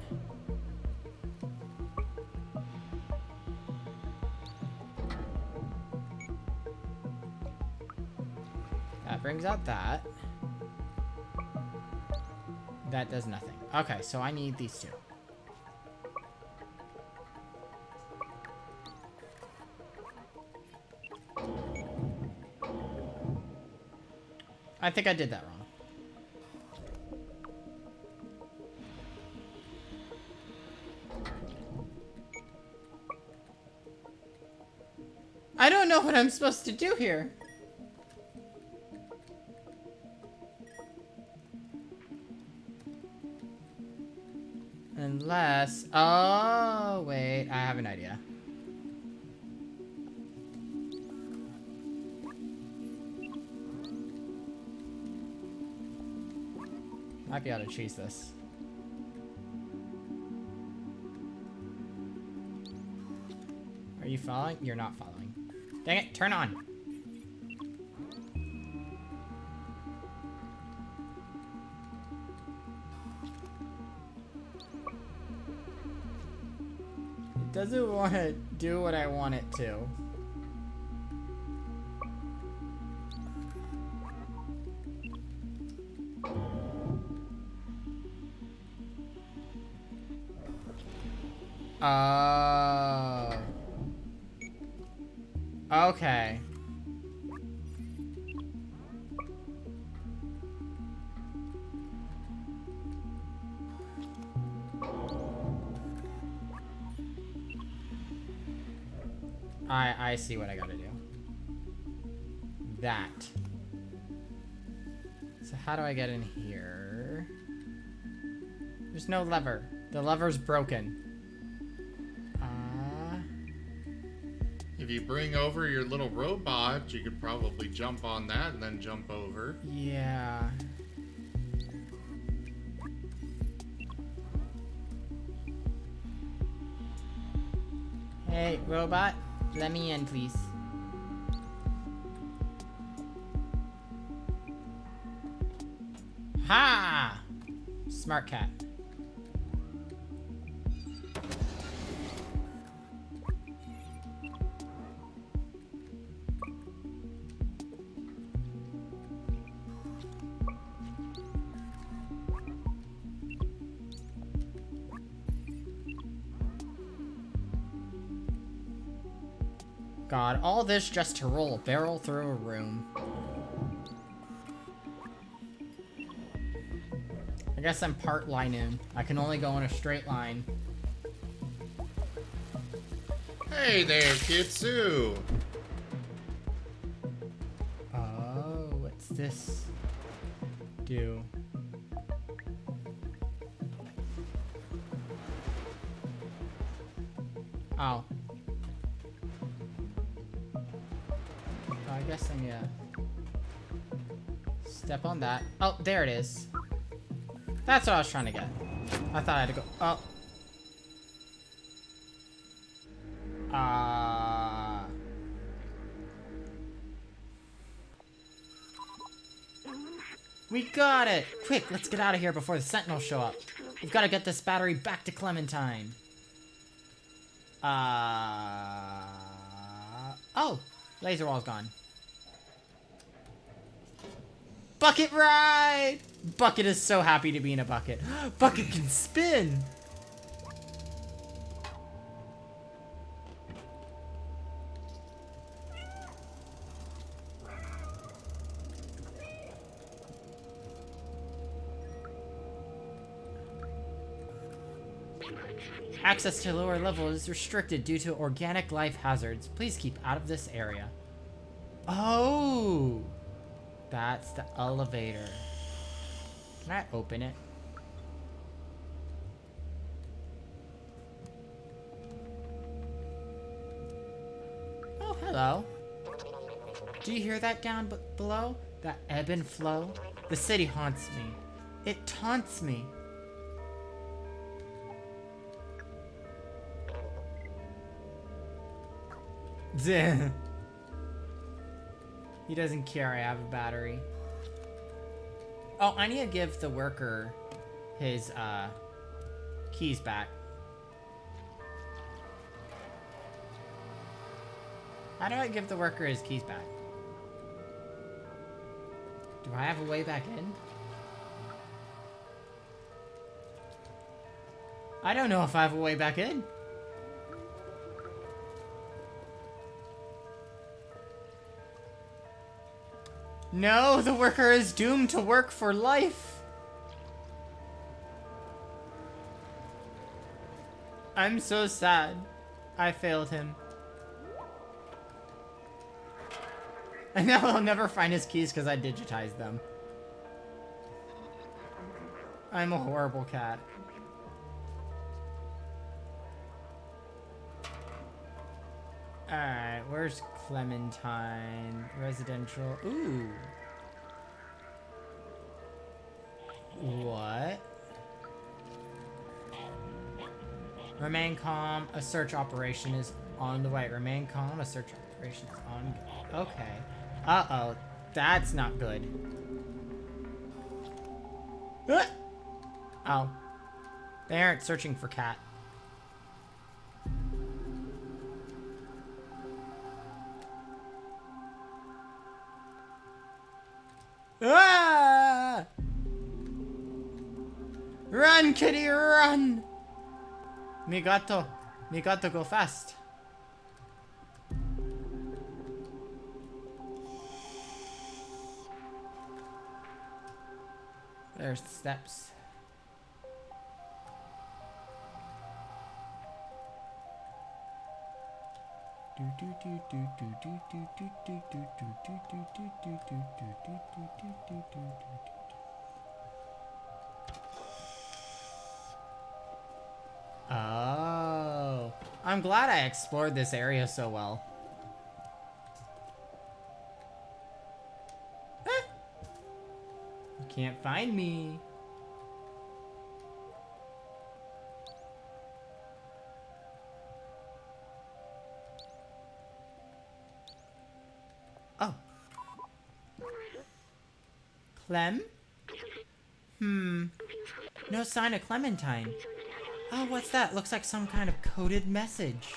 That brings out that. That does nothing. Okay, so I need these two. I think I did that wrong. I don't know what I'm supposed to do here. Unless... Oh, wait. I have an idea. Might be able to cheese this. Are you following? You're not following. Dang it, turn on. It doesn't want to do what I want it to. Oh. Okay. I see what I gotta do. That. So how do I get in here? There's no lever. The lever's broken. If you bring over your little robot, you could probably jump on that and then jump over. Yeah. Hey, robot, let me in, please. Ha! Smart cat. God, all this just to roll a barrel through a room. I guess I'm part line in. I can only go in a straight line. Hey there, Kitsu! Oh, what's this do? Oh. I guess I need to Step on that. Oh, there it is. That's what I was trying to get. I thought I had to go. Oh. We got it! Quick, let's get out of here before the Sentinels show up. We've got to get this battery back to Clementine. Oh! Laser wall's gone. Bucket ride! Bucket is so happy to be in a bucket. Bucket can spin! Access to lower level is restricted due to organic life hazards. Please keep out of this area. Oh! That's the elevator. Can I open it? Oh, hello. Do you hear that down below? That ebb and flow? The city haunts me. It taunts me. He doesn't care I have a battery. Oh, I need to give the worker his keys back. How do I give the worker his keys back? Do I have a way back in? I don't know if I have a way back in. No, the worker is doomed to work for life. I'm so sad. I failed him. And now he'll never find his keys because I digitized them. I'm a horrible cat. Alright, where's Clementine? Residential. Ooh. What? Remain calm. A search operation is on the way. Remain calm. A search operation is on. Okay. Uh-oh. That's not good. Oh. They aren't searching for cat. Ah! Run, kitty, run! Mi gato go fast. There's the steps. Oh, I'm glad I explored this area so well. You can't find me. Oh. Clem? No sign of Clementine. Oh, what's that? Looks like some kind of coded message.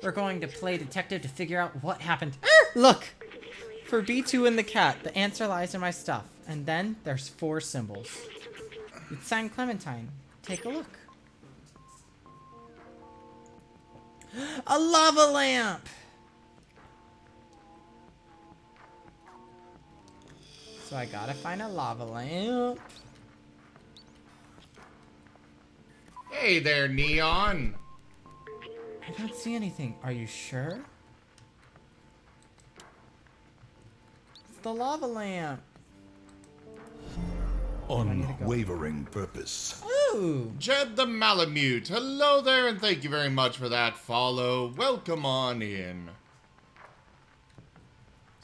We're going to play detective to figure out what happened. Look! For B2 and the cat, the answer lies in my stuff. And then there's 4 symbols. It's signed Clementine. Take a look. A lava lamp! So I gotta find a lava lamp. Hey there, Neon. I don't see anything. Are you sure? It's the lava lamp. Unwavering purpose. Ooh. Jed the Malamute. Hello there, and thank you very much for that follow. Welcome on in.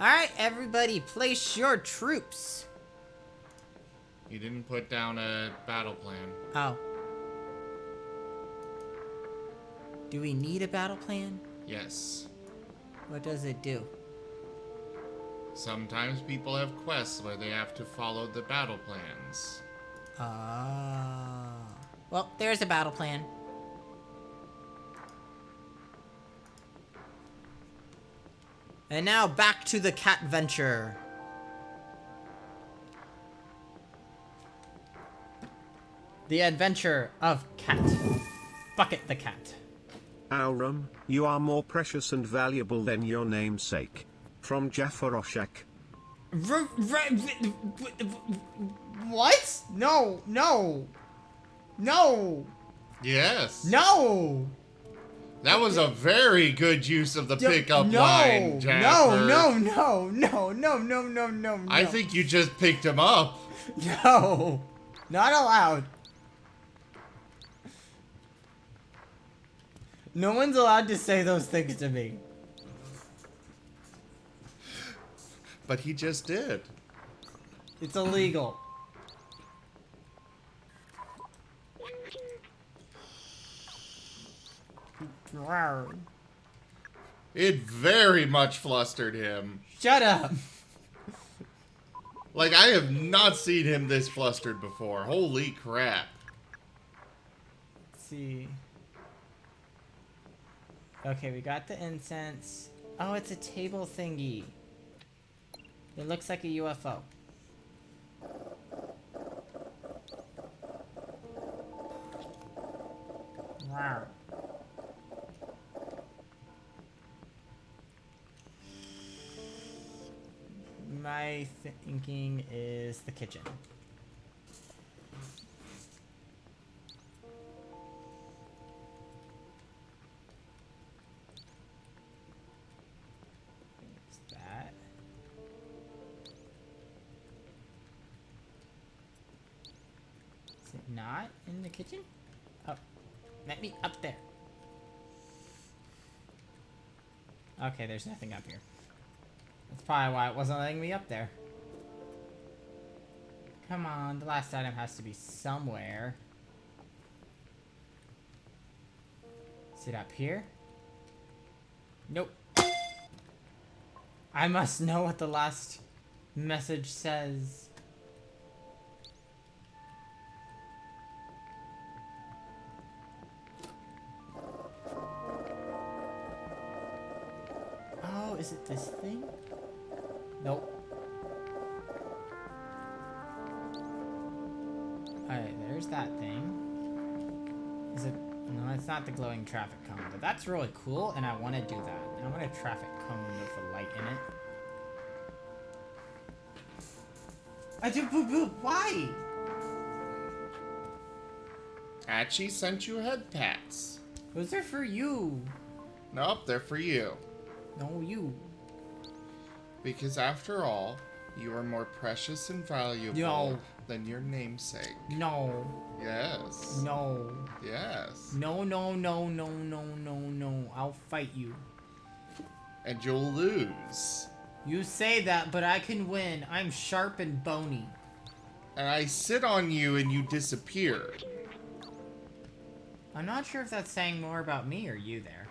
Alright, everybody, place your troops. You didn't put down a battle plan. Oh. Do we need a battle plan? Yes. What does it do? Sometimes people have quests where they have to follow the battle plans. Ah. Well, there's a battle plan. And now back to the cat venture. The adventure of Cat. Bucket the cat. Adorum, you are more precious and valuable than your namesake. From Jaffaroshek. What? No, no. No. Yes. No. That was a very good use of the pickup no, line, Jasper. No. I think you just picked him up. No. Not allowed. No one's allowed to say those things to me. But he just did. It's illegal. It very much flustered him. Shut up. Like, I have not seen him this flustered before. Holy crap. Let's see. Okay, we got the incense. Oh, it's a table thingy. It looks like a UFO. Wow. My thinking is the kitchen. There's that. Is it not in the kitchen? Oh, let me up there. Okay, there's nothing up here. That's probably why it wasn't letting me up there. Come on, the last item has to be somewhere. Is it up here? Nope. I must know what the last message says. Oh, is it this thing? Nope. Alright, there's that thing. Is it? No, it's not the glowing traffic cone, but that's really cool, and I want to do that. I want a traffic cone with a light in it. I do boo boo. Why? Hachi sent you head pats. Those are for you. Nope, they're for you. No, you. Because after all, you are more precious and valuable No. than your namesake. No. Yes. No. Yes. No. I'll fight you. And you'll lose. You say that, but I can win. I'm sharp and bony. And I sit on you and you disappear. I'm not sure if that's saying more about me or you there.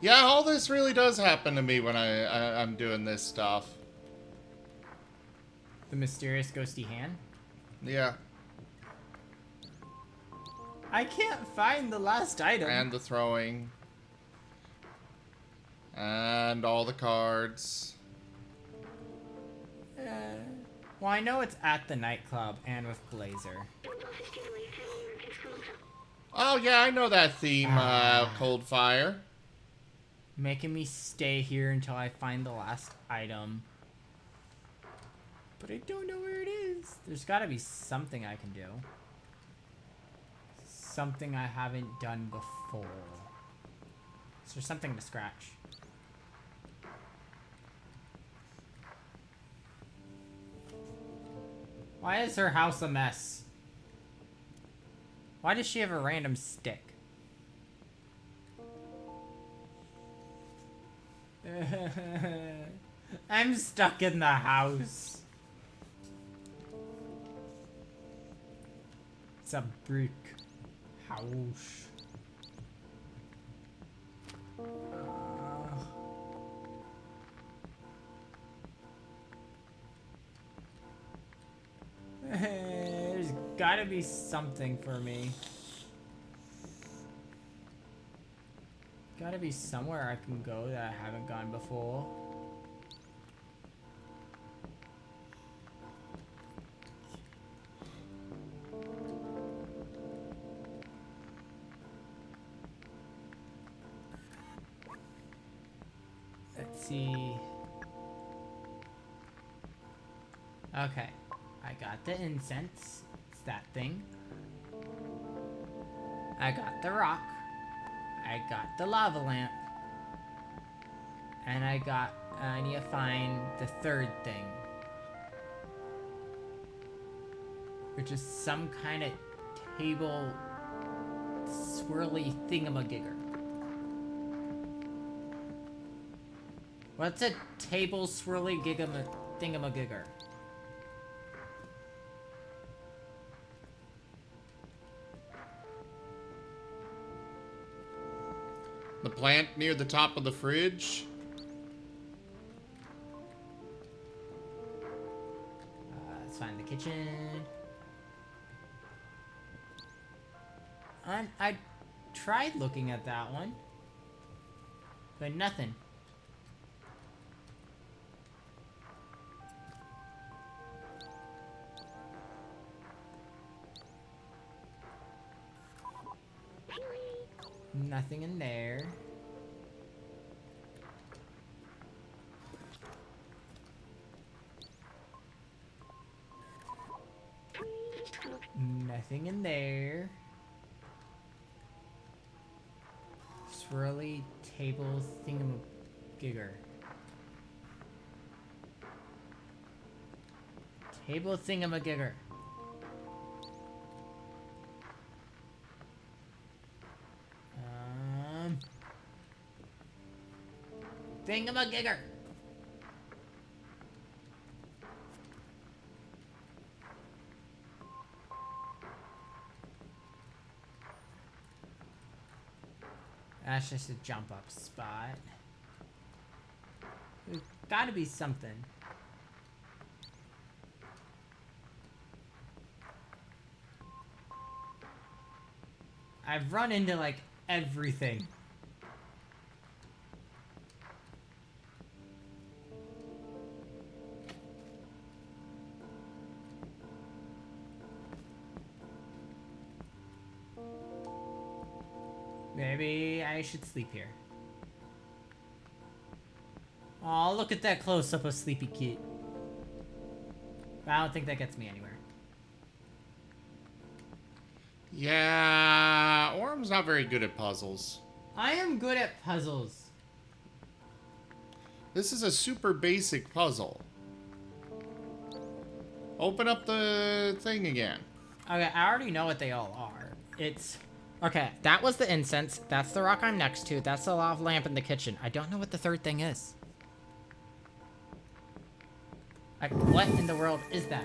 Yeah, all this really does happen to me when I'm doing this stuff. The mysterious ghosty hand? Yeah. I can't find the last item. And the throwing. And all the cards. Well, I know it's at the nightclub and with Blazer. Oh, yeah, I know that theme, Cold Fire. Making me stay here until I find the last item. But I don't know where it is. There's gotta be something I can do. Something I haven't done before. Is there something to scratch? Why is her house a mess? Why does she have a random stick? I'm stuck in the house. It's a brick house. There's gotta be something for me. Gotta be somewhere I can go that I haven't gone before. Let's see. Okay. I got the incense. It's that thing. I got the rock. I got the lava lamp. And I need to find the third thing. Which is some kind of table swirly thingamagigger. What's a table swirly thingamagigger? The plant near the top of the fridge. Let's find the kitchen. I tried looking at that one, but nothing. Nothing in there. Nothing in there. Swirly table thingamagigger. Table thingamagigger. Thingamagigger. That's just a jump up spot. There's gotta be something. I've run into like everything. Maybe I should sleep here. Oh, look at that close-up of Sleepy Kid. I don't think that gets me anywhere. Yeah, Orm's not very good at puzzles. I am good at puzzles. This is a super basic puzzle. Open up the thing again. Okay, I already know what they all are. It's... Okay, that was the incense. That's the rock I'm next to. That's the lava lamp in the kitchen. I don't know what the third thing is. Like, what in the world is that?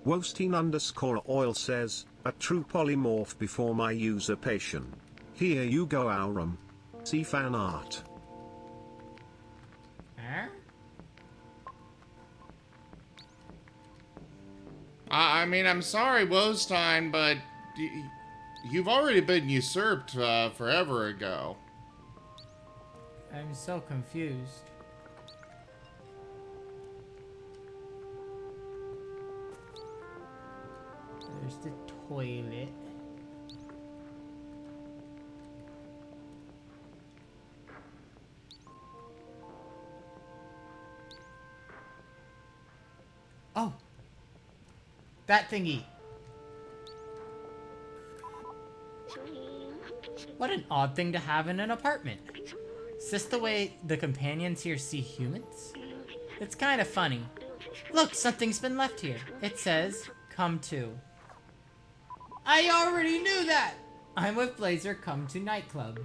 Wosteen_oil says, a true polymorph before my usurpation. Here you go, Adorum. See fan art. Huh? I mean, I'm sorry, Wostein, but you've already been usurped forever ago. I'm so confused. There's the toilet. Oh! That thingy! What an odd thing to have in an apartment. Is this the way the companions here see humans? It's kind of funny. Look, something's been left here. It says, "Come to." I already knew that! I'm with Blazer, come to nightclub.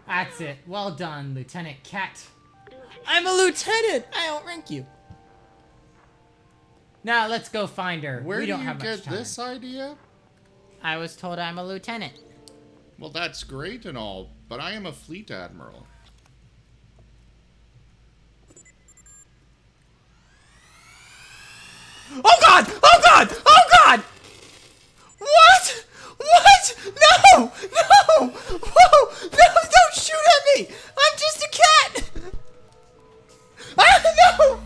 That's it. Well done, Lieutenant Cat. I'm a lieutenant! I outrank you. Now let's go find her. Where we do don't you have much get time. this idea? I was told I'm a lieutenant. Well, that's great and all, but I am a fleet admiral. Oh god! Oh god! Oh god! What? What? No! No! Whoa! No! Don't shoot at me! I'm just a cat! Ah, no!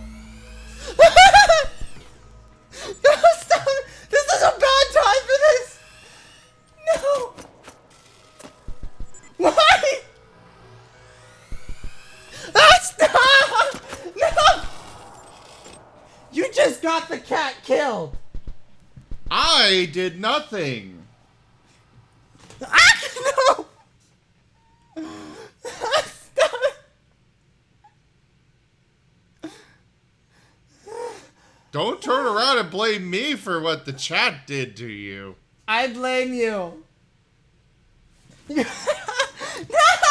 No, stop! This is a bad time for this! No! Why? Ah, stop! No! You just got the cat killed! I did nothing! Ah, no! Stop it! Don't turn around and blame me for what the chat did to you. I blame you. No!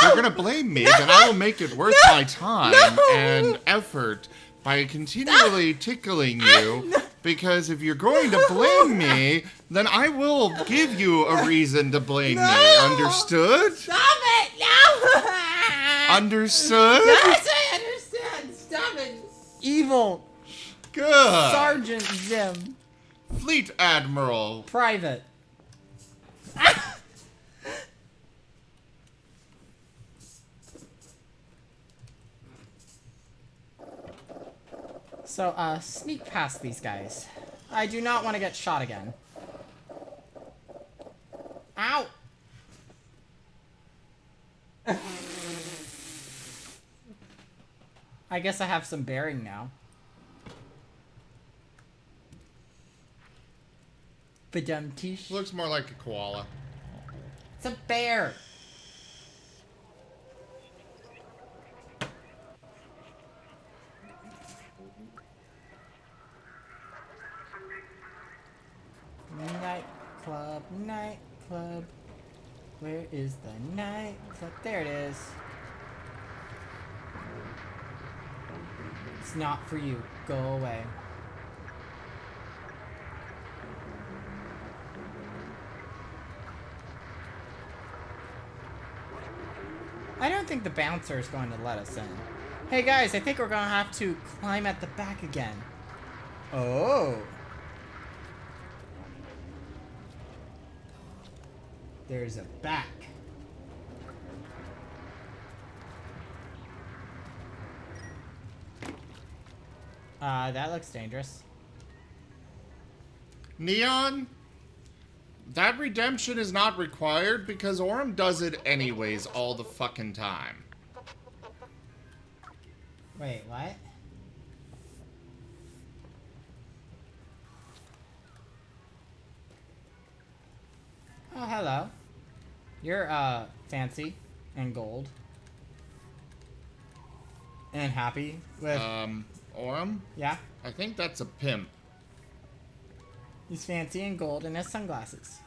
You're gonna blame me, then I will make it worth my time and effort by continually tickling you, because if you're going to blame me, then I will give you a reason to blame me. Understood? Stop it! No! Understood? Yes, I understand. Stop it. Evil. Good. Sergeant Zim. Fleet Admiral. Private. So, sneak past these guys. I do not want to get shot again. Ow! I guess I have some bearing now. Badum-tish. Looks more like a koala. It's a bear! Nightclub, nightclub. Where is the nightclub? There it is. It's not for you. Go away. I don't think the bouncer is going to let us in. Hey guys, I think we're going to have to climb at the back again. Oh. There's a back. That looks dangerous. Neon? That redemption is not required because Adorum does it anyways all the fucking time. Wait, what? Oh, hello. You're, fancy and gold. And happy with... Adorum? yeah? I think that's a pimp. He's fancy and gold and has sunglasses.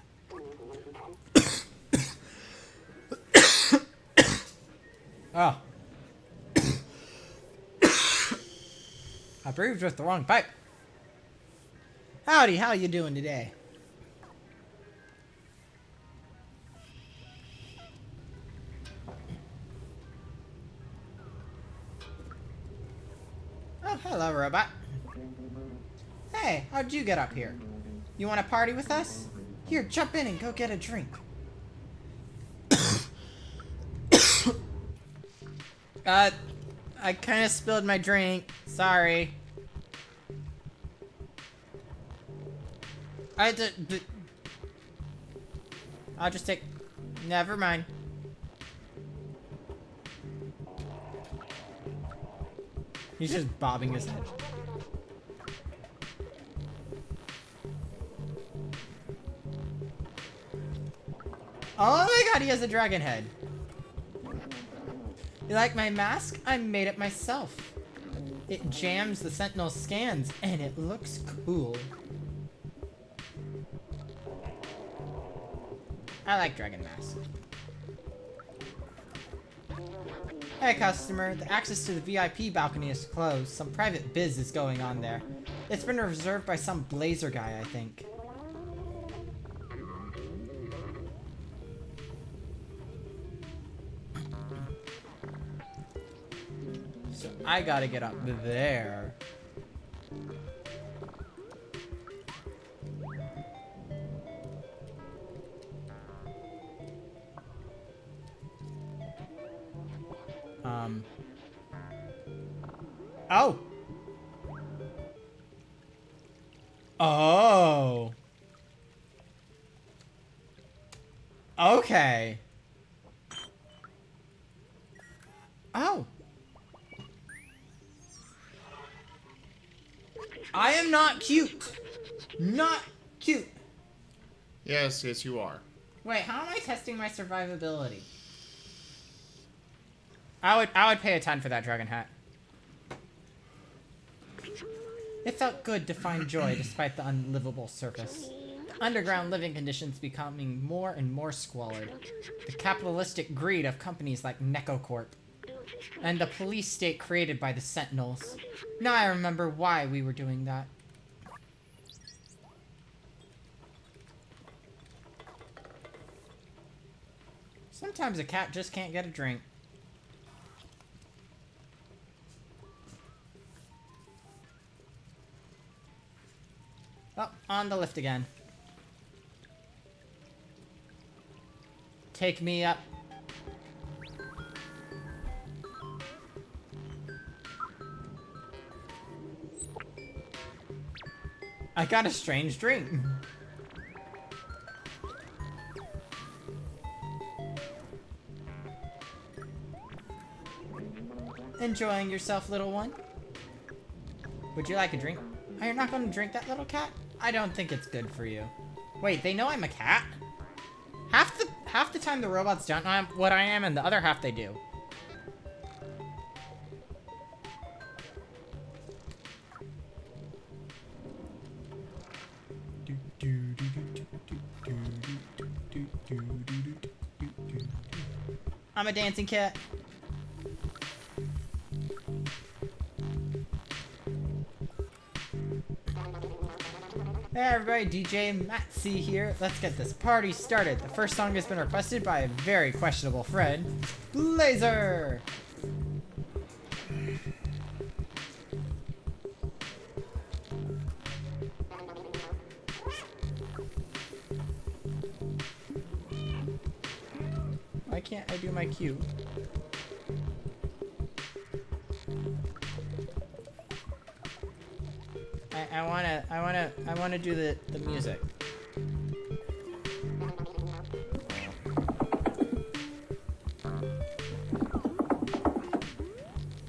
Oh. I breathed with the wrong pipe. Howdy, how you doing today? Oh, hello, robot. Hey, how'd you get up here? You want to party with us? Here, jump in and go get a drink. I kind of spilled my drink. Sorry. I'll just take... Never mind. He's just bobbing his head. Oh my god, he has a dragon head. You like my mask? I made it myself. It jams the Sentinel scans, and it looks cool. I like Dragon Mask. Hey customer, the access to the VIP balcony is closed. Some private biz is going on there. It's been reserved by some blazer guy, I think. So I gotta get up there. Oh! Oh! Okay. Oh! I am not cute! Not cute! Yes, yes, you are. Wait, how am I testing my survivability? I would pay a 10 for that dragon hat. It felt good to find joy despite the unlivable surface. The underground living conditions becoming more and more squalid. The capitalistic greed of companies like NecoCorp. And the police state created by the Sentinels. Now I remember why we were doing that. Sometimes a cat just can't get a drink. Oh, on the lift again. Take me up. I got a strange drink. Enjoying yourself, little one? Would you like a drink? Oh, you're not going to drink that, little cat? I don't think it's good for you. Wait, they know I'm a cat? Half the time the robots don't know what I am, and the other half they do. I'm a dancing cat. Hey everybody, DJ Matsy here. Let's get this party started. The first song has been requested by a very questionable friend, Blazer. Why can't I do my cue? I wanna do the music.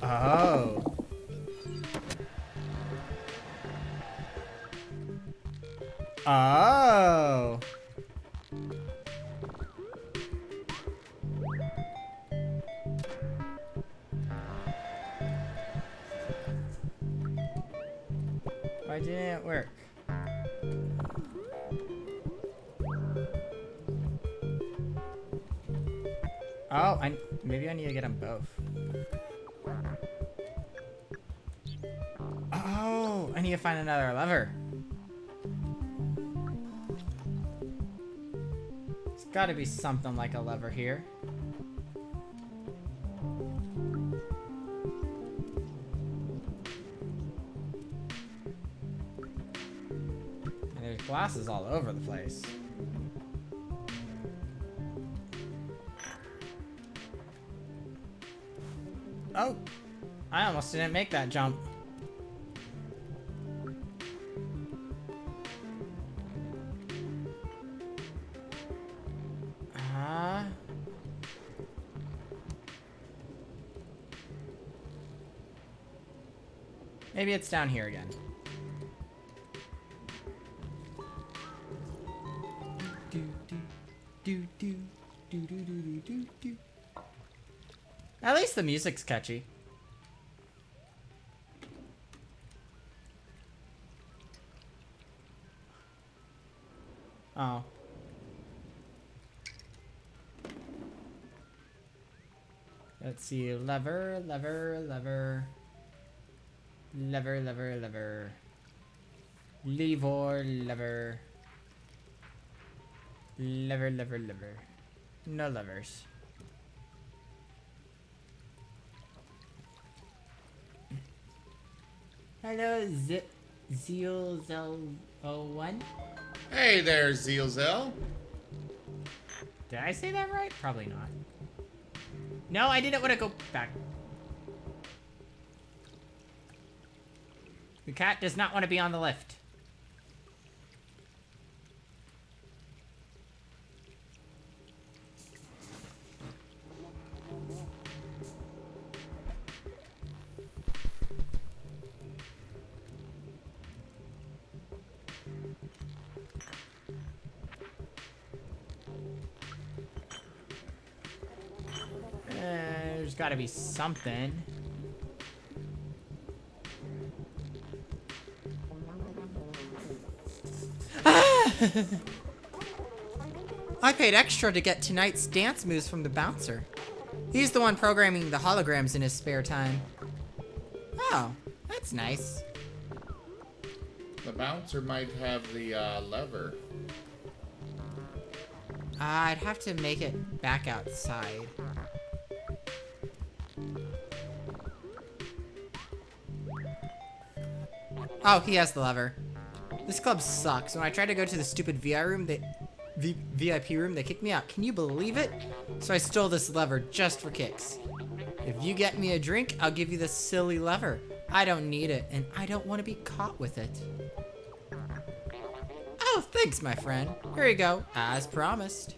Oh. Oh. Why didn't it work? Oh, maybe I need to get them both. Oh, I need to find another lever. It's got to be something like a lever here. And there's glasses all over the place. Oh, I almost didn't make that jump. Maybe it's down here again. At least the music's catchy. Oh. Let's see. Lever, lever, lever. Lever, lever, lever. Lever, lever. Lever, lever, lever. No levers. Hello, Zeal01? Hey there, Zealzel. Did I say that right? Probably not. No, I didn't want to go back. The cat does not want to be on the lift. There's got to be something. I paid extra to get tonight's dance moves from the bouncer. He's the one programming the holograms in his spare time. Oh, that's nice. The bouncer might have the lever. I'd have to make it back outside. Oh, he has the lever. This club sucks. When I tried to go to the stupid VIP room, they kicked me out. Can you believe it? So I stole this lever just for kicks. If you get me a drink, I'll give you this silly lever. I don't need it, and I don't want to be caught with it. Oh, thanks, my friend. Here you go, as promised.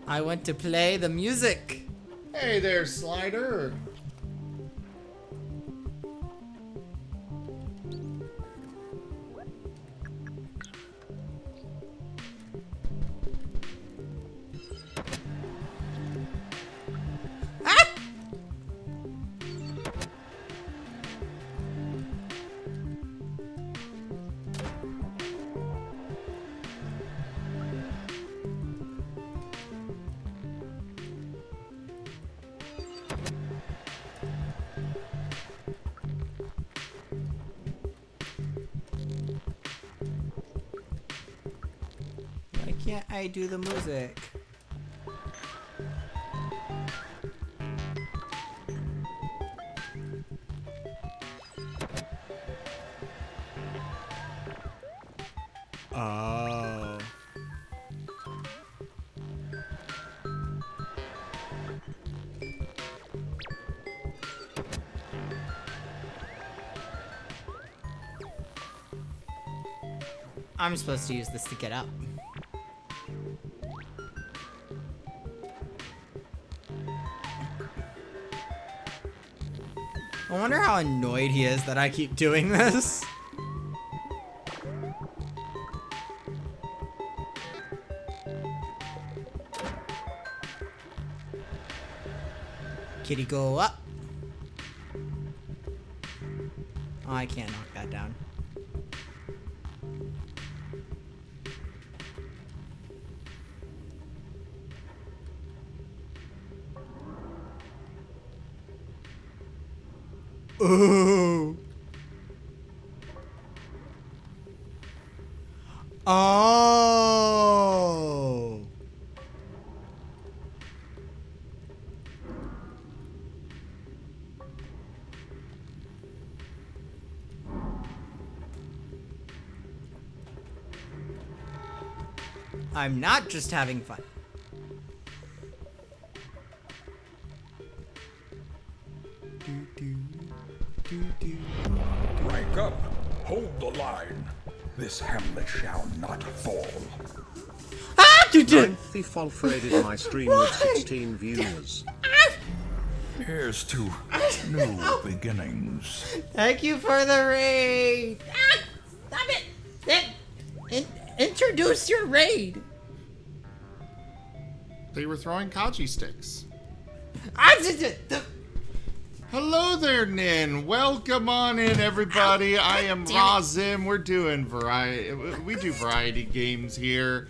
I want to play the music. Hey there, Slider. Ah! Why can't I do the music? Oh. I'm supposed to use this to get up. I wonder how annoyed he is that I keep doing this. Kitty, go up. Oh, I can't knock that down. Ooh. Oh. I'm not just having fun. Rank up. Hold the line. This hamlet shall not fall. Ah, you did. Ninth Fulfrated my stream with 16 viewers. Here's to new beginnings. Thank you for the raid. Ah, stop it. Introduce your raid. They were throwing Kaji sticks. Hello there, Nin. Welcome on in, everybody. I am Razim. We're doing we do variety games here.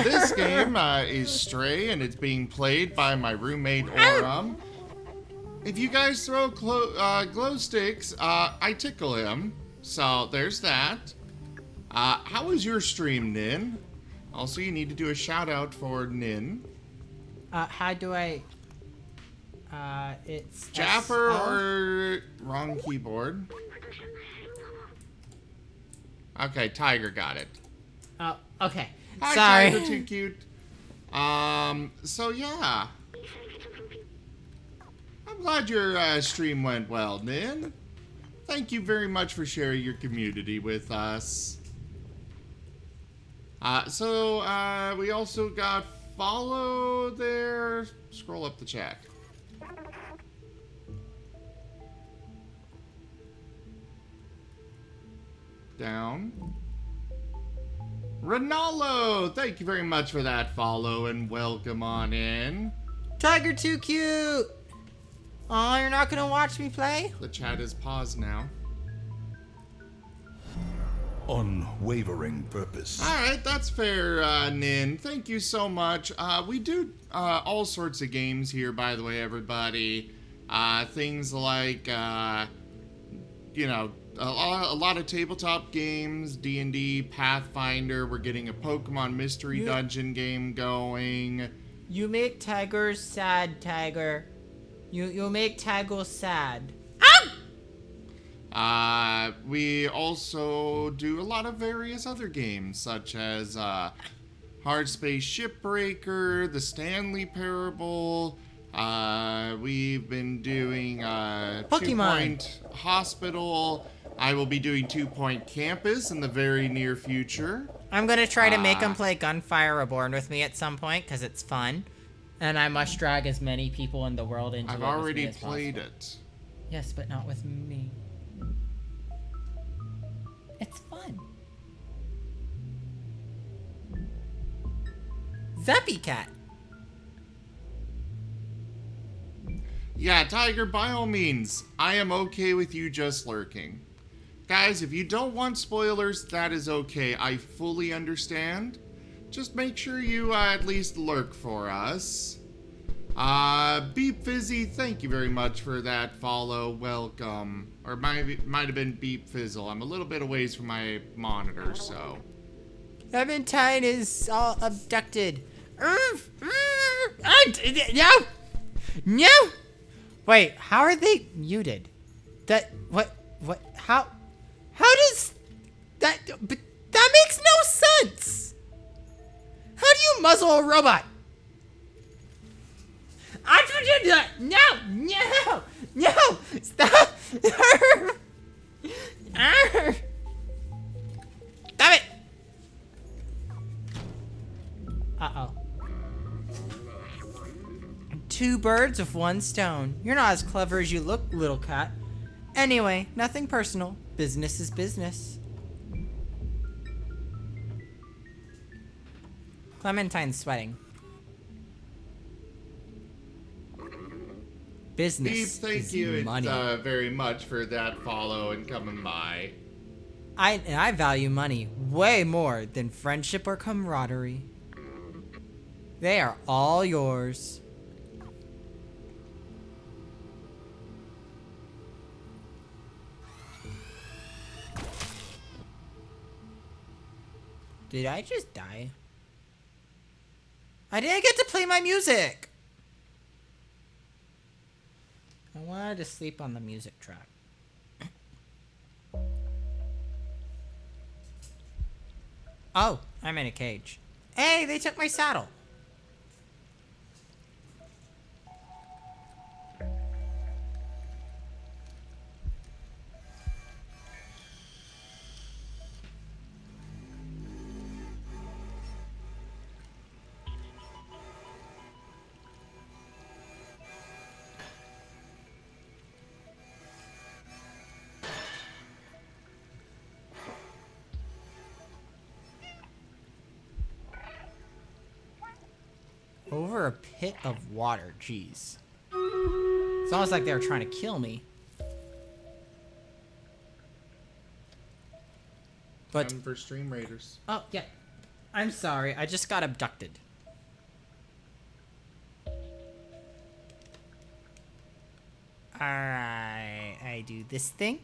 This game is Stray, and it's being played by my roommate Adorum. If you guys throw glow sticks, I tickle him. So there's that. How was your stream, Nin? Also, you need to do a shout out for Nin. How do I... it's... Jaffer SL? or wrong keyboard? Okay, Tiger got it. Oh, okay. Hi, Sorry. Tiger, too cute. So yeah. I'm glad your stream went well, Nin. Thank you very much for sharing your community with us. We also got follow there. Scroll up the chat. Down. Ronaldo, thank you very much for that follow and welcome on in. Tiger too cute! Oh, you're not gonna watch me play? The chat is paused now. Unwavering purpose. Alright, that's fair, Nin. Thank you so much. We do all sorts of games here, by the way, everybody. Things like, you know, a lot of tabletop games, D&D, Pathfinder. We're getting a Pokemon Mystery Dungeon game going. You make tigers sad, Tiger. You make tigers sad. We also do a lot of various other games, such as Hard Space Shipbreaker, The Stanley Parable. We've been doing 2 Point Hospital. I will be doing 2 Point Campus in the very near future. I'm gonna try to make them play Gunfire Reborn with me at some point, because it's fun. And I must drag as many people in the world into I've it with already me as played possible. it. Yes, but not with me. It's fun. Zappy Cat. Yeah, Tiger, by all means, I am okay with you just lurking. Guys, if you don't want spoilers, that is okay. I fully understand. Just make sure you at least lurk for us. Beep Fizzy, thank you very much for that follow. Welcome. Or might have been Beep Fizzle. I'm a little bit away from my monitor, so. Clementine is all abducted. No! No! Wait, how are they muted? How does that, but that makes no sense! How do you muzzle a robot? No! Stop! Stop it! Uh-oh. 2 birds with 1 stone. You're not as clever as you look, little cat. Anyway, nothing personal. Business is business. Clementine's sweating. Business Beep, thank is you money. very much for that follow and coming by. I value money way more than friendship or camaraderie. They are all yours. Did I just die? I didn't get to play my music! I wanted to sleep on the music track. Oh, I'm in a cage. Hey, they took my saddle. Over a pit of water, jeez. It's almost like they were trying to kill me. But Time for Stream Raiders. oh yeah, I'm sorry. I just got abducted. Alright, I do this thing,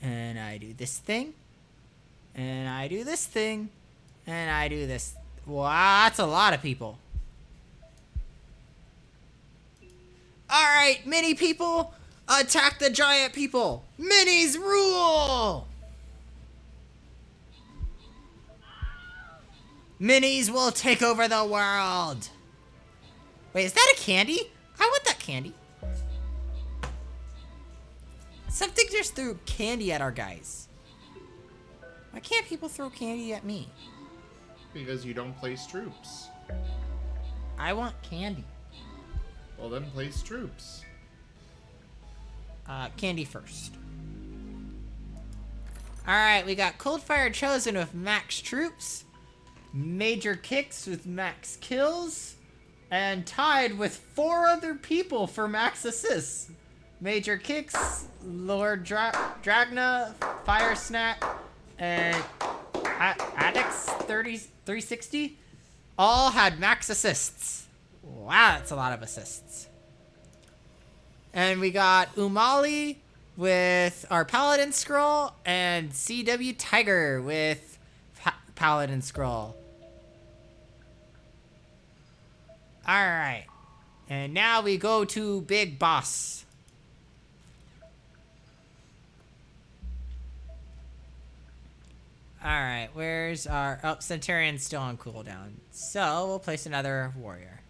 and I do this thing, and I do this thing, and I do this. Wow, that's a lot of people. Alright, mini people, attack the giant people. Minis rule! Minis will take over the world. Wait, is that a candy? I want that candy. Something just threw candy at our guys. Why can't people throw candy at me? Because you don't place troops. I want candy. Well, then place troops. Candy first. Alright, we got Coldfire Chosen with max troops, Major Kicks with max kills, and tied with 4 other people for max assists. Major Kicks, Lord Dragna, Fire Snack, and Addix 360 all had max assists. Wow, that's a lot of assists. And we got Umali with our Paladin Scroll and CW Tiger with Paladin Scroll. Alright. And now we go to Big Boss. Alright, where's our... Oh, Centurion's still on cooldown. So, we'll place another warrior.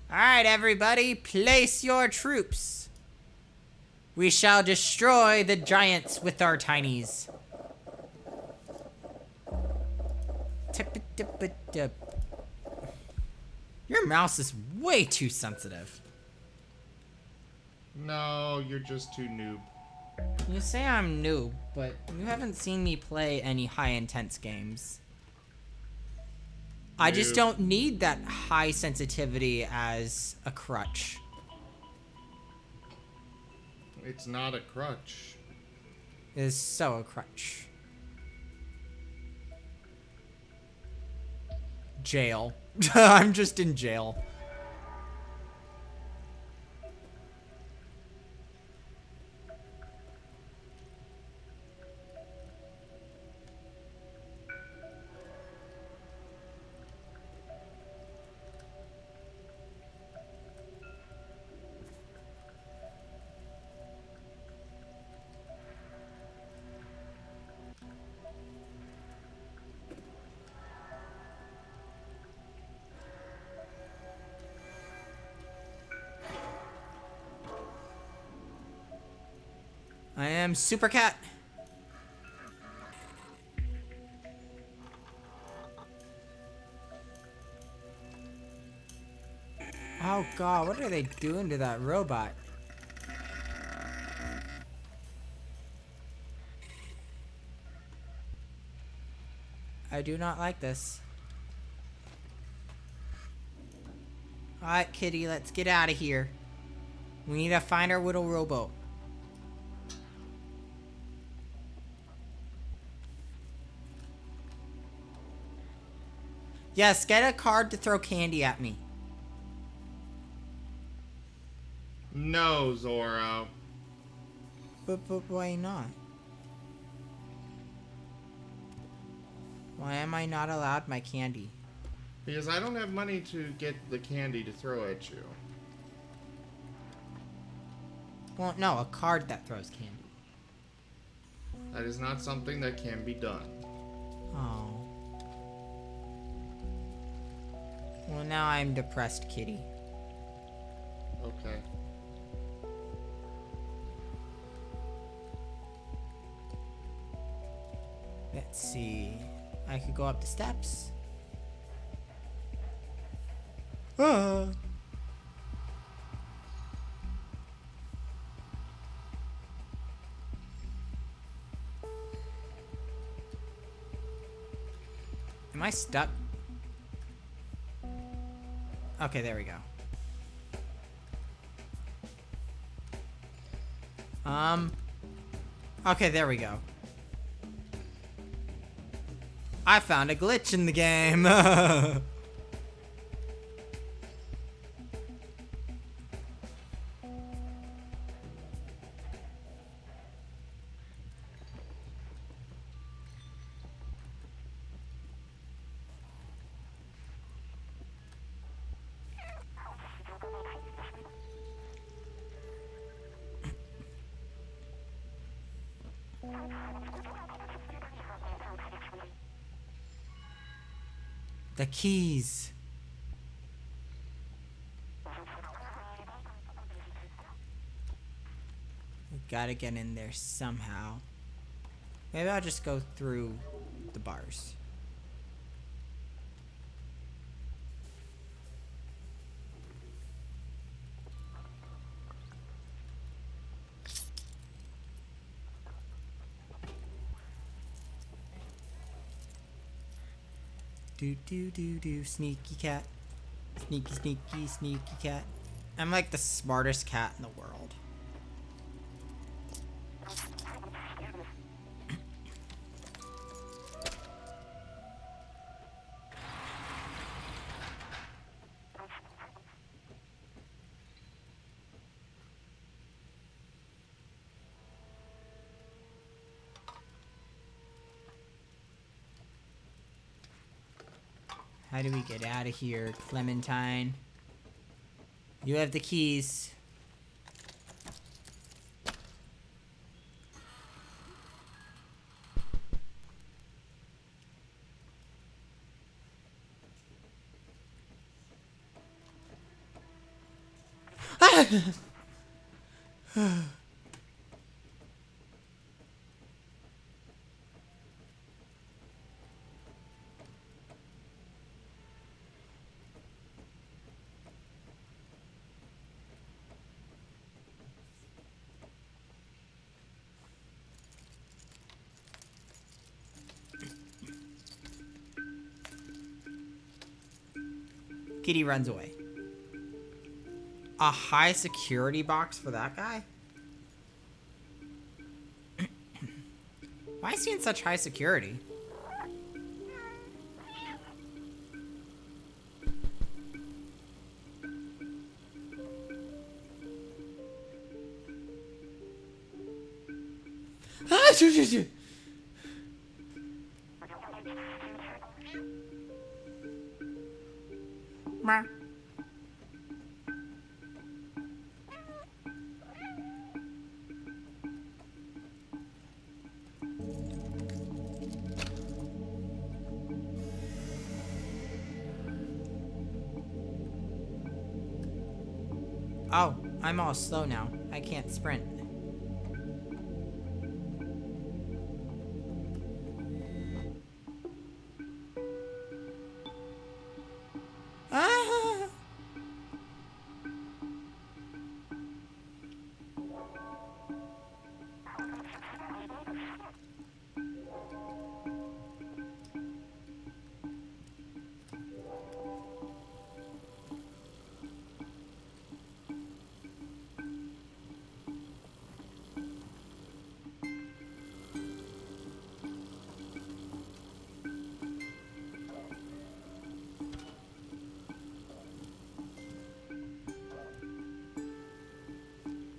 Alright, everybody, place your troops. We shall destroy the giants with our tinies. Tip-a-dip-a-dip. Your mouse is way too sensitive. No, you're just too noob. You say I'm noob, but you haven't seen me play any high-intense games. I just don't need that high sensitivity as a crutch. It's not a crutch. It is so a crutch. Jail. I'm just in jail. I am Super Cat. Oh god, what are they doing to that robot? I do not like this. Alright, kitty, let's get out of here. We need to find our little rowboat. Yes, get a card to throw candy at me. No, Zoro. But why not? Why am I not allowed my candy? Because I don't have money to get the candy to throw at you. Well, no, a card that throws candy. That is not something that can be done. Oh. Well, now I'm depressed, kitty. Okay. Let's see. I could go up the steps. Ah. Am I stuck? Okay, there we go. Okay, there we go. I found a glitch in the game. The keys. We gotta get in there somehow. Maybe I'll just go through the bars. Do do do do, sneaky cat. Sneaky, sneaky, sneaky cat. I'm like the smartest cat in the world. How do we get out of here, Clementine? You have the keys. Kitty runs away. A high security box for that guy? Why is he in such high security? Oh, I'm all slow now. I can't sprint. Ah!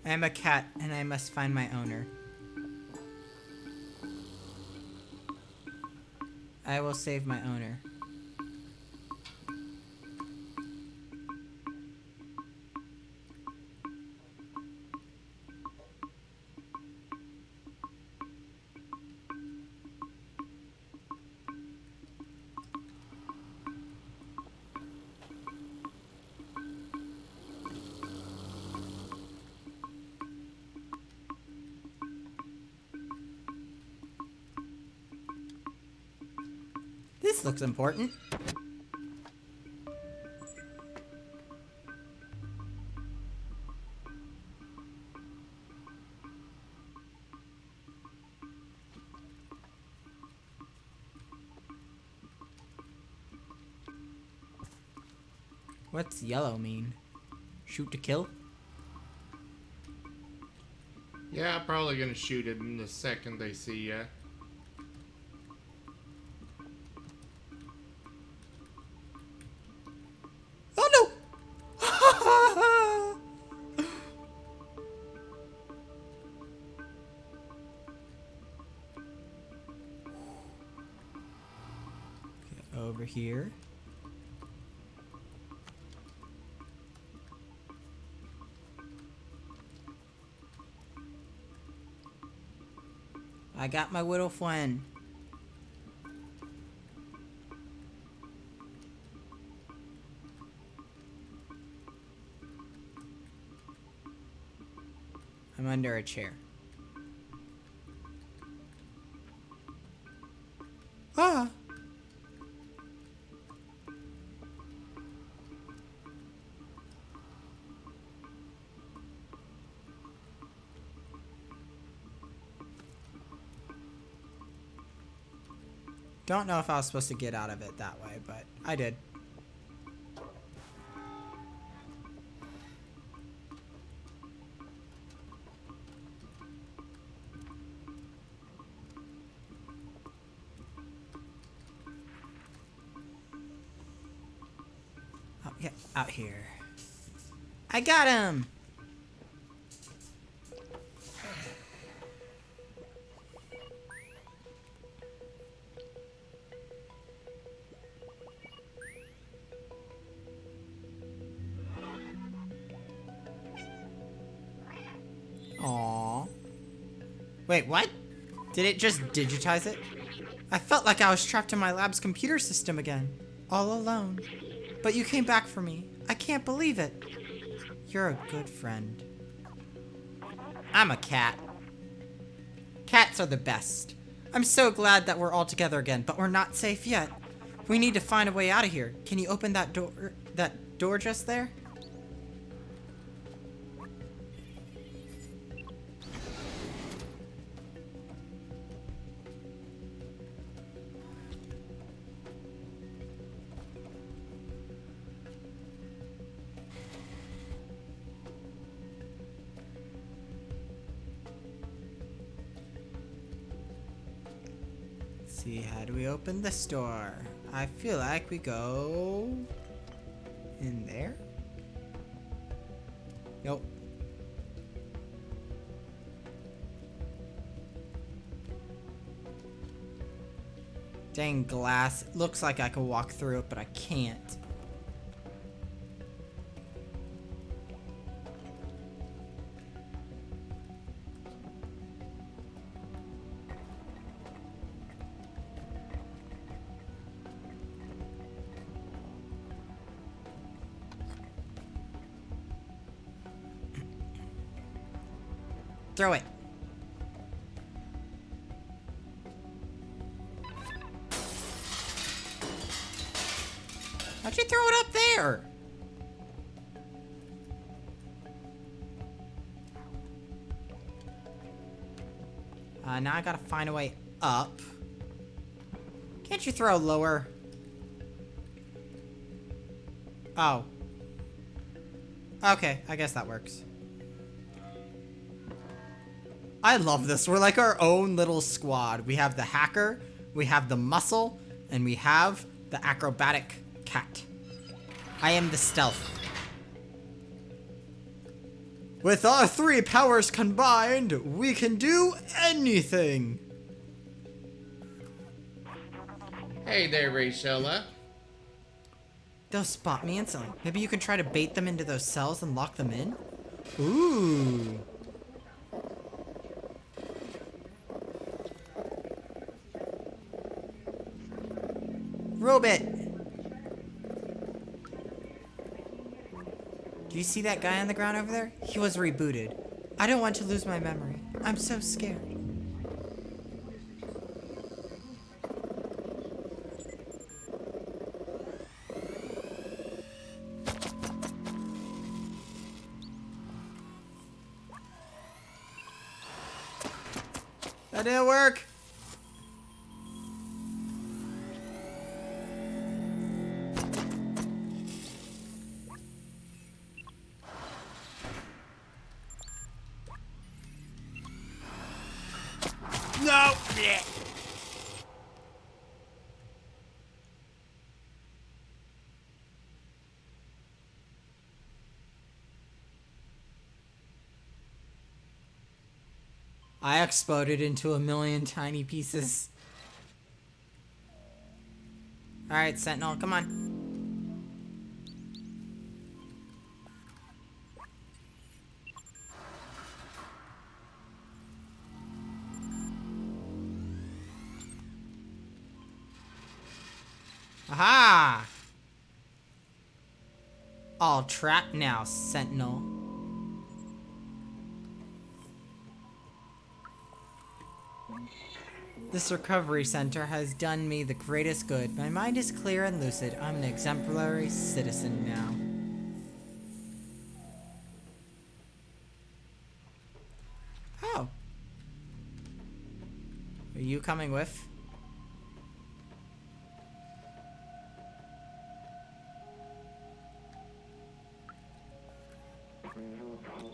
I am a cat, and I must find my owner. I will save my owner. This looks important. What's yellow mean? Shoot to kill? Yeah, probably gonna shoot it in the second they see ya. Oh no! Okay, over here. I got my little friend. I'm under a chair. Ah! Don't know if I was supposed to get out of it that way, but I did. Oh, yeah, out here. I got him! Aww. Wait, what? Did it just digitize it? I felt like I was trapped in my lab's computer system again. All alone. But you came back for me. I can't believe it. You're a good friend. I'm a cat. Cats are the best. I'm so glad that we're all together again, but we're not safe yet. We need to find a way out of here. Can you open that door just there? See, how do we open this door? I feel like we go in there. Nope. Dang glass. It looks like I can walk through it, but I can't. Throw it. How'd you throw it up there? Now I gotta find a way up. Can't you throw lower? Oh. Okay, I guess that works. I love this. We're like our own little squad. We have the hacker, we have the muscle, and we have the acrobatic cat. I am the stealth. With our three powers combined, we can do anything. Hey there, Rachella. They'll spot me instantly. Maybe you can try to bait them into those cells and lock them in? Ooh. Robot! Do you see that guy on the ground over there? He was rebooted. I don't want to lose my memory. I'm so scared. That didn't work. I exploded into a million tiny pieces. Alright, Sentinel, come on. Aha! All trapped now, Sentinel. This recovery center has done me the greatest good. My mind is clear and lucid. I'm an exemplary citizen now. Oh. Are you coming with?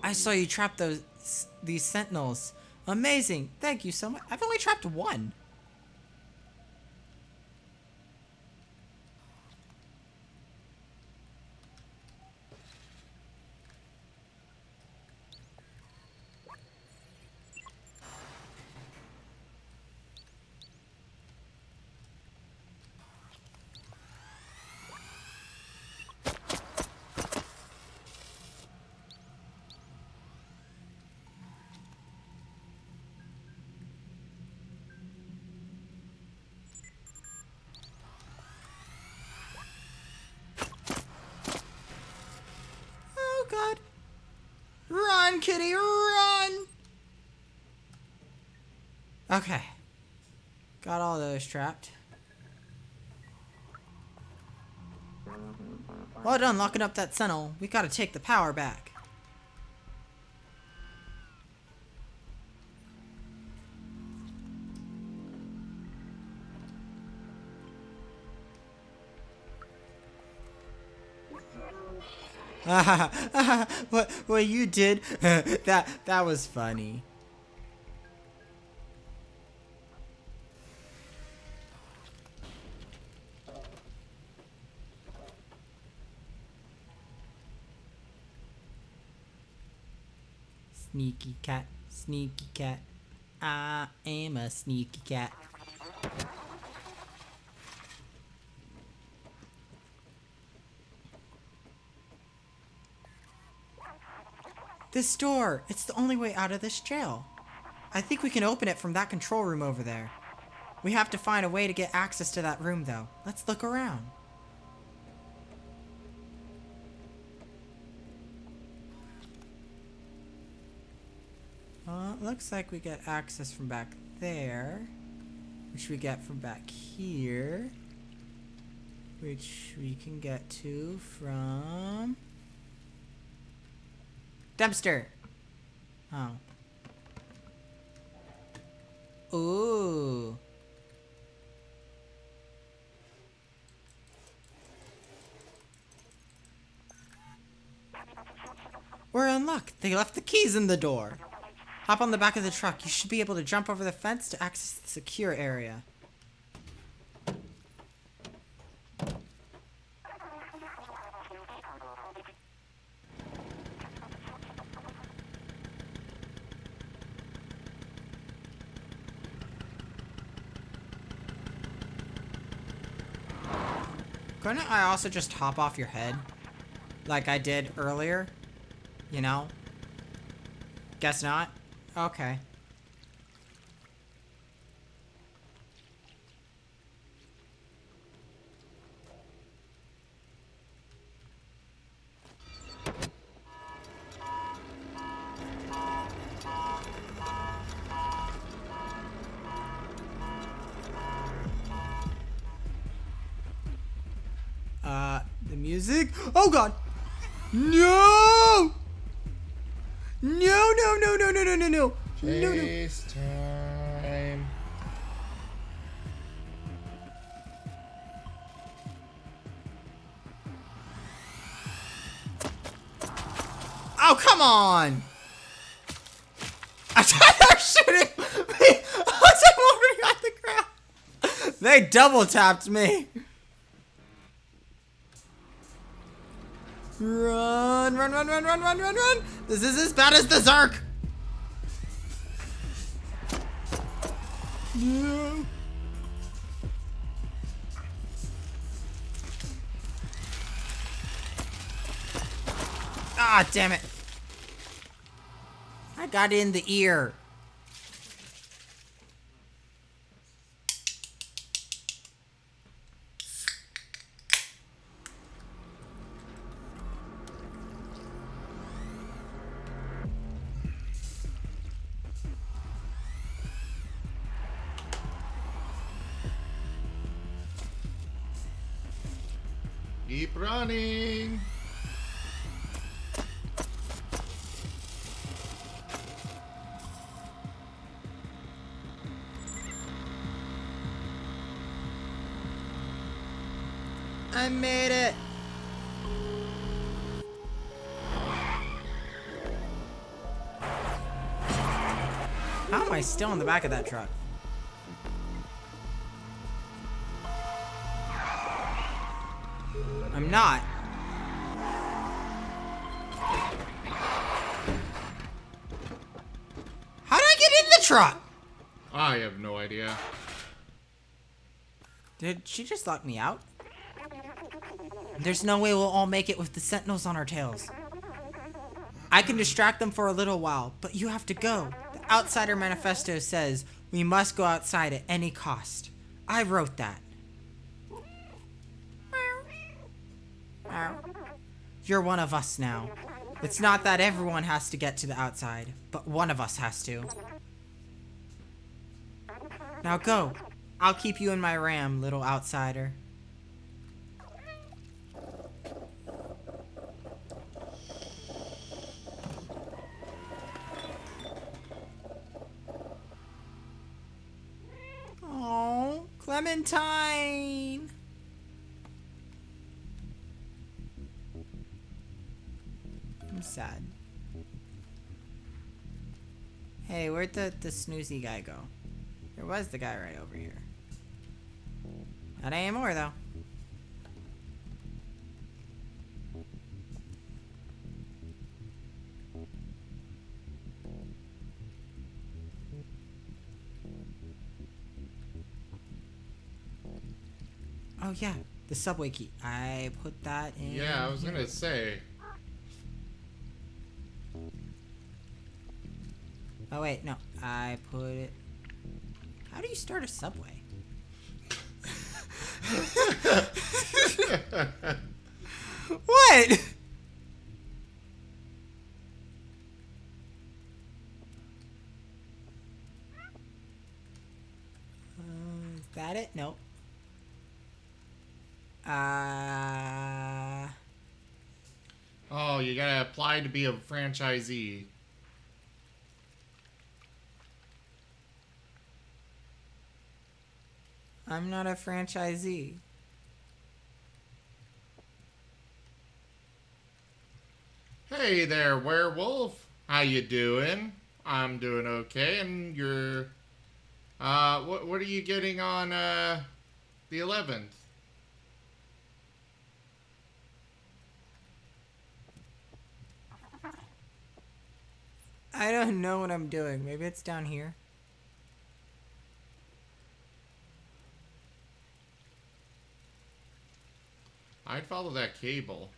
I saw you trap these sentinels. Amazing. Thank you so much. I've only trapped one. Oh god. Run, kitty, run! Okay. Got all those trapped. Well done locking up that sentinel. We gotta take the power back. what you did, that was funny. Sneaky cat, sneaky cat. I am a sneaky cat. This door! It's the only way out of this jail. I think we can open it from that control room over there. We have to find a way to get access to that room, though. Let's look around. Looks like we get access from back there. Which we get from back here. Which we can get to from... Dempster! Oh. Ooh. We're in luck. They left the keys in the door. Hop on the back of the truck. You should be able to jump over the fence to access the secure area. Couldn't I also just hop off your head? Like I did earlier? You know? Guess not? Okay. The music? Oh god! No! No, no, no, no, no, no, no, no. Chase time. Oh, come on! I thought they were shooting me! I was They double tapped me. Run, run, run, run, run, run, run, run. This is as bad as the Zark. No. Ah, damn it. I got in the ear. Keep running. I made it. How am I still in the back of that truck? I'm not. How did I get in the truck? I have no idea. Did she just lock me out? There's no way we'll all make it with the sentinels on our tails. I can distract them for a little while, but you have to go. The Outsider Manifesto says we must go outside at any cost. I wrote that. You're one of us now. It's not that everyone has to get to the outside, but one of us has to. Now go. I'll keep you in my ram, little outsider. Oh, Clementine. I'm sad. Hey, where'd the snoozy guy go? There was the guy right over here. Not anymore, though. Oh, yeah. The subway key. I put that in. Yeah, I was gonna say. Oh, wait. No. I put it... How do you start a subway? What? Is that it? Nope. Oh, you gotta apply to be a franchisee. I'm not a franchisee. Hey there, werewolf. How you doing? I'm doing okay, and you're... what are you getting on, the 11th? I don't know what I'm doing. Maybe it's down here. I'd follow that cable.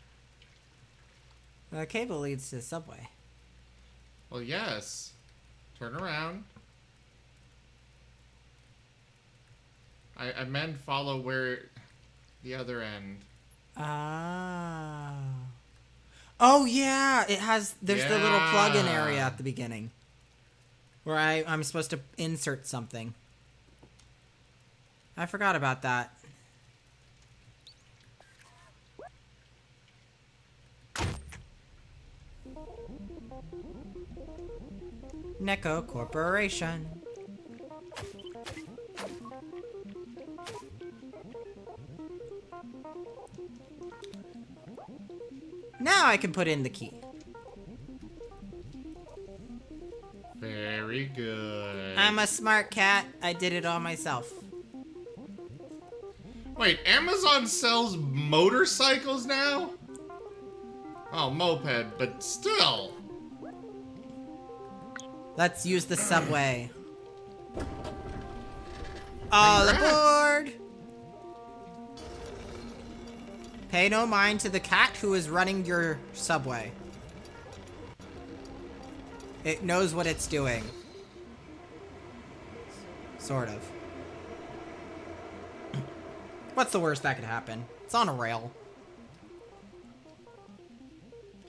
The cable leads to the subway. Well, yes. Turn around. I meant follow where... the other end. Oh. Oh, yeah. It has... There's the little plug-in area at the beginning. Where I'm supposed to insert something. I forgot about that. Neko Corporation. Now I can put in the key. Very good. I'm a smart cat. I did it all myself. Wait, Amazon sells motorcycles now? Oh, moped, but still. Let's use the subway. All Congrats. aboard! Pay no mind to the cat who is running your subway. It knows what it's doing. Sort of. What's the worst that could happen? It's on a rail.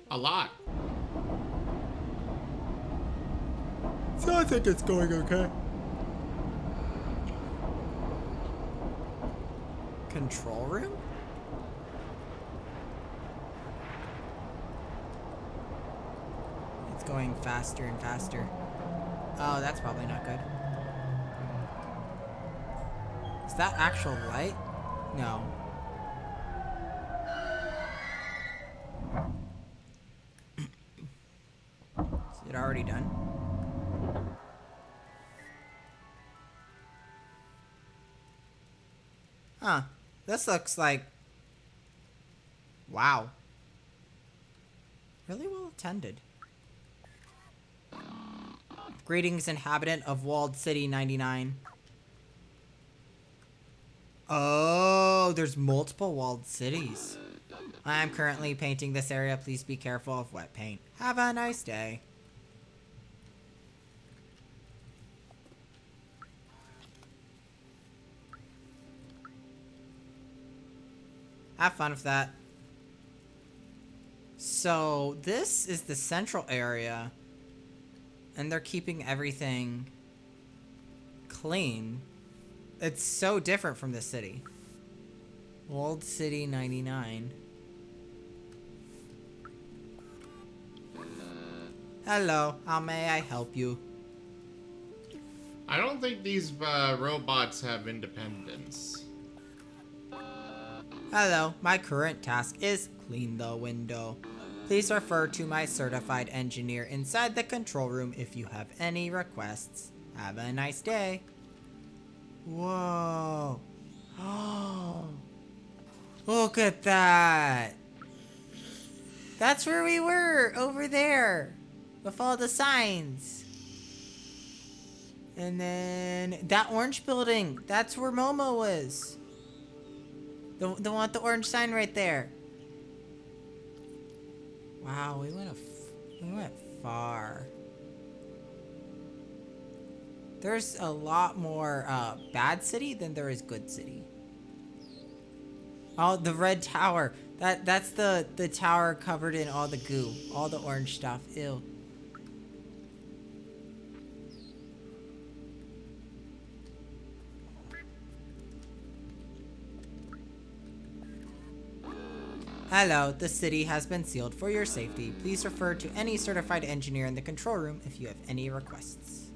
A lot. So I think it's going okay. Control room? It's going faster and faster. Oh, that's probably not good. Is that actual light? No. Is it already done? Huh. This looks like... Wow. Really well attended. Greetings, inhabitant of Walled City 99. Oh, there's multiple walled cities. I am currently painting this area. Please be careful of wet paint. Have a nice day. Have fun with that. So, this is the central area. And they're keeping everything clean. It's so different from the city. Walled City 99. Hello, how may I help you? I don't think these robots have independence. Hello, my current task is clean the window. Please refer to my certified engineer inside the control room if you have any requests. Have a nice day. Whoa. Oh. Look at that. That's where we were, over there. With all the signs. And then that orange building, that's where Momo was. The one with the orange sign right there. Wow, we went far. There's a lot more bad city than there is good city. Oh, the red tower. That's the tower covered in all the goo, all the orange stuff. Ew. Hello, the city has been sealed for your safety. Please refer to any certified engineer in the control room if you have any requests.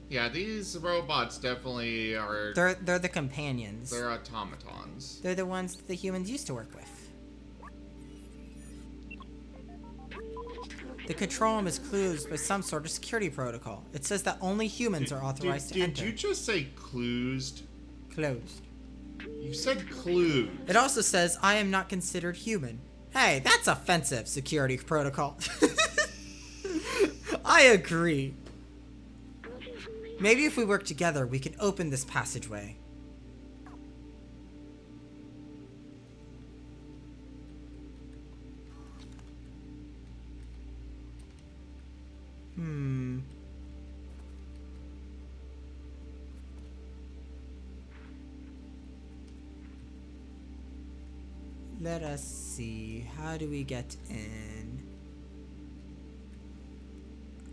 Yeah, these robots definitely are... They're the companions. They're automatons. They're the ones that the humans used to work with. The control room is closed by some sort of security protocol. It says that only humans are authorized to enter. Did you just say closed? Closed. You said closed. It also says, I am not considered human. Hey, that's offensive, security protocol. I agree. Maybe if we work together, we can open this passageway. Let us see. How do we get in?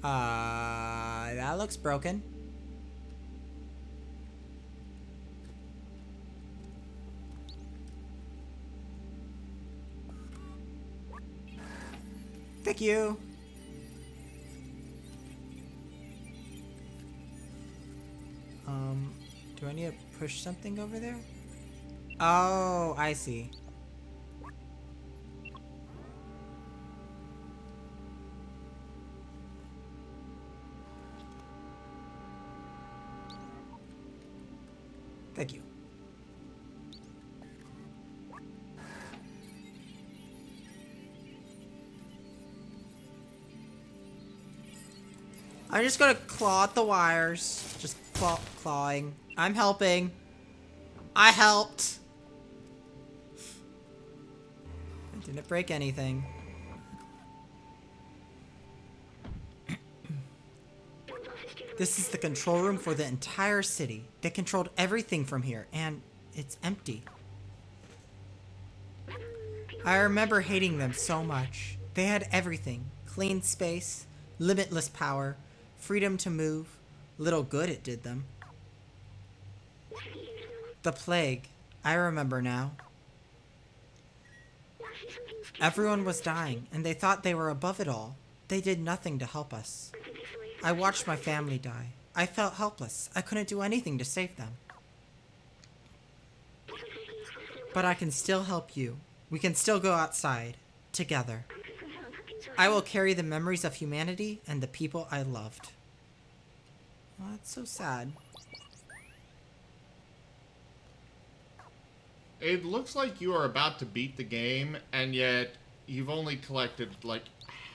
That looks broken. Thank you. Do I need to push something over there? Oh, I see. Thank you. I'm just gonna claw at the wires. Just clawing. I'm helping. I helped. I didn't break anything. This is the control room for the entire city. They controlled everything from here, and it's empty. I remember hating them so much. They had everything. Clean space, limitless power, freedom to move. Little good it did them. The plague. I remember now. Everyone was dying, and they thought they were above it all. They did nothing to help us. I watched my family die. I felt helpless. I couldn't do anything to save them. But I can still help you. We can still go outside. Together. I will carry the memories of humanity and the people I loved. Oh, that's so sad. It looks like you are about to beat the game, and yet you've only collected like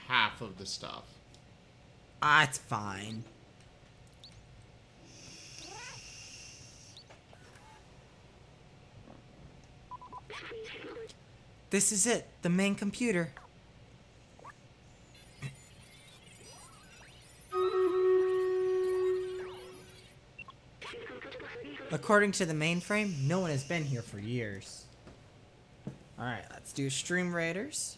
half of the stuff. Ah, it's fine. This is it, the main computer. According to the mainframe, no one has been here for years. Alright, let's do Stream Raiders.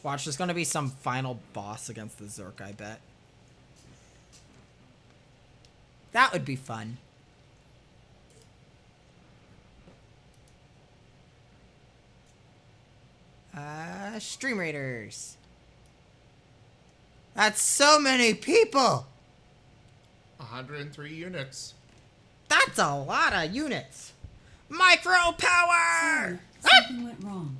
Watch, there's gonna be some final boss against the Zerk, I bet. That would be fun. Stream Raiders. That's so many people! 103 units. That's a lot of units! Micro power! Something went wrong.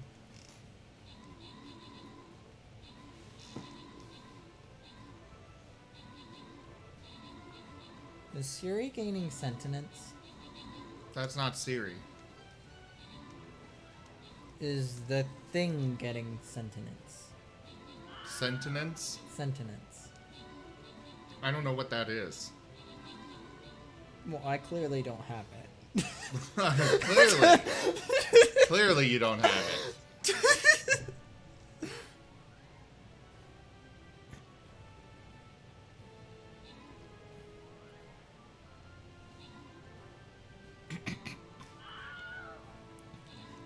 Is Siri gaining sentience? That's not Siri. Is the thing getting sentience? Sentience? Sentience. I don't know what that is. Well, I clearly don't have it. Clearly you don't have it.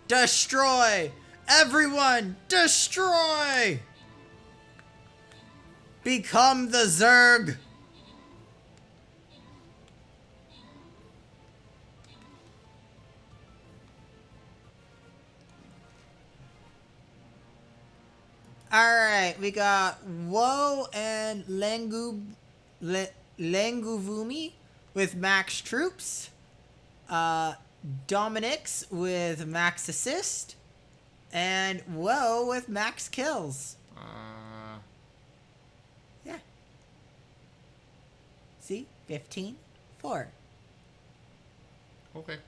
Destroy! Everyone, destroy! Become the Zerg! Alright, we got Woe and Languvumi with max troops. Dominic's with max assist. And Woe with max kills. Yeah. See? 15, 4. Okay.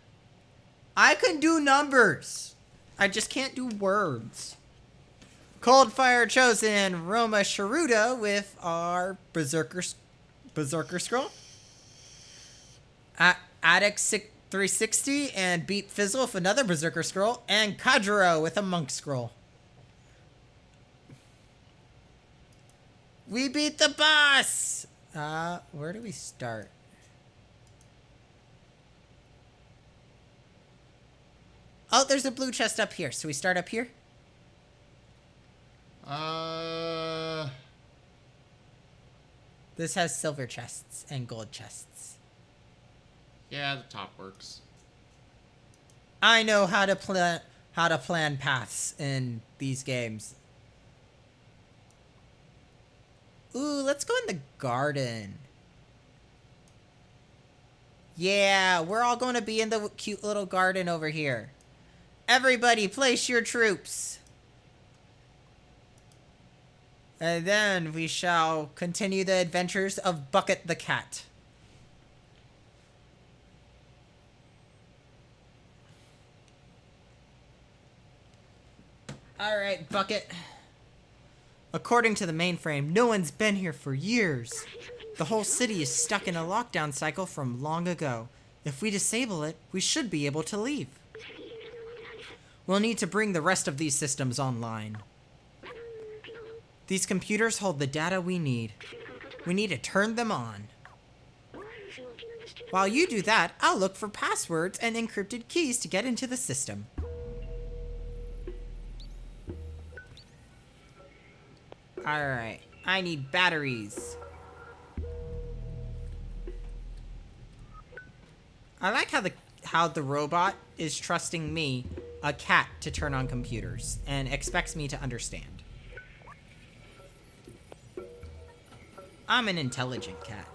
I can do numbers. I just can't do words. Coldfire Chosen Roma Sharuda with our Berserker Scroll. Attic 360 and Beat Fizzle with another Berserker Scroll. And Kajiro with a Monk Scroll. We beat the boss! Where do we start? Oh, there's a blue chest up here. So we start up here? This has silver chests and gold chests. Yeah, the top works. I know how to plan paths in these games. Ooh, let's go in the garden. Yeah, we're all going to be in the cute little garden over here. Everybody, place your troops. And then we shall continue the adventures of Bucket the Cat. Alright, Bucket. According to the mainframe, no one's been here for years. The whole city is stuck in a lockdown cycle from long ago. If we disable it, we should be able to leave. We'll need to bring the rest of these systems online. These computers hold the data we need. We need to turn them on. While you do that, I'll look for passwords and encrypted keys to get into the system. Alright, I need batteries. I like how the robot is trusting me, a cat, to turn on computers, and expects me to understand. I'm an intelligent cat.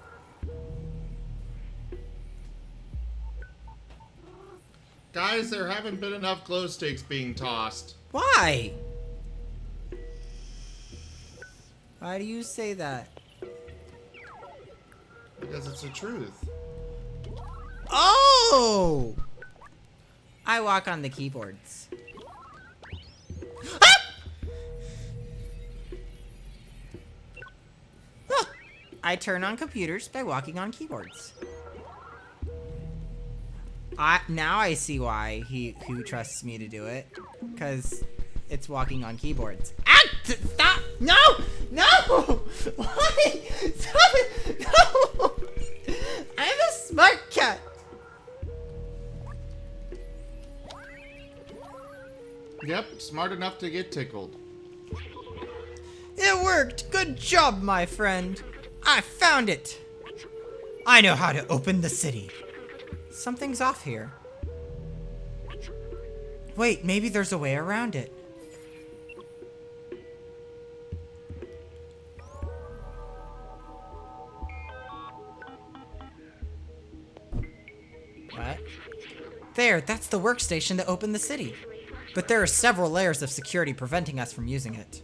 Guys, there haven't been enough glow sticks being tossed. Why? Why do you say that? Because it's the truth. Oh! I walk on the keyboards. Ah! Look! I turn on computers by walking on keyboards. Now I see why he trusts me to do it. Because it's walking on keyboards. Ah! Stop! No! No! Why? Stop it! No! I'm a smart cat! Yep, smart enough to get tickled. It worked! Good job, my friend! I found it! I know how to open the city. Something's off here. Wait, maybe there's a way around it. What? There, that's the workstation that opened the city. But there are several layers of security preventing us from using it.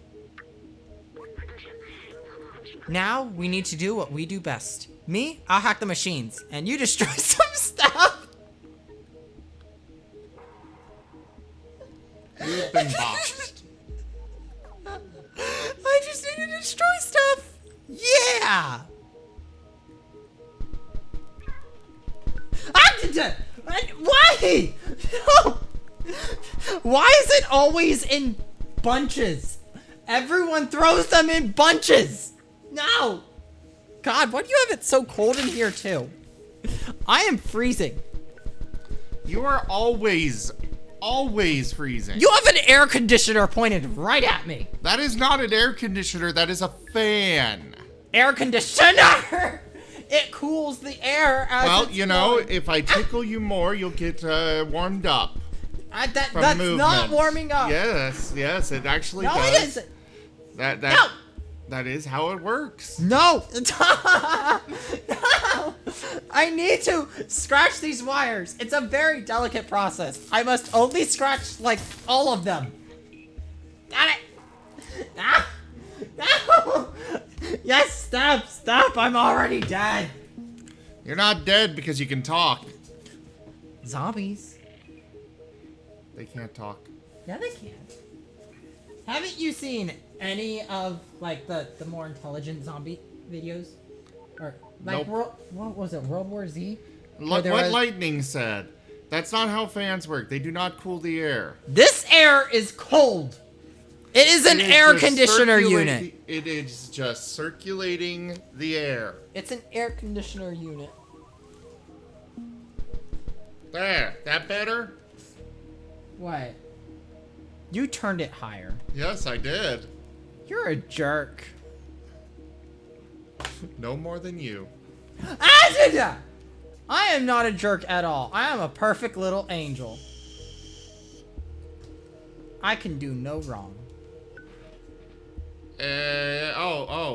Now, we need to do what we do best. Me, I'll hack the machines, and you destroy some stuff! You've been boxed. I just need to destroy stuff! Yeah! Why? No! Why is it always in bunches? Everyone throws them in bunches! No! God, why do you have it so cold in here too? I am freezing. You are always freezing. You have an air conditioner pointed right at me. That is not an air conditioner, that is a fan. Air conditioner! It cools the air as Well, it's you know, going. if I tickle you more, you'll get warmed up. That's Movement. not warming up. Yes, it actually No, does. it isn't. That is how it works. No! No! I need to scratch these wires. It's a very delicate process. I must only scratch, like, all of them. Got it! Ah! No! Yes, stop! I'm already dead. You're not dead because you can talk. Zombies. They can't talk. Yeah, they can. Haven't you seen any of, like, the more intelligent zombie videos? Or, like, Nope. what was it, World War Z? Look there what was- Lightning said. That's not how fans work. They do not cool the air. This air is cold. It is an It is air just conditioner unit. It is just circulating the air. It's an air conditioner unit. There. That better? What? You turned it higher. Yes, I did. You're a jerk. No more than you. I am not a jerk at all. I am a perfect little angel. I can do no wrong.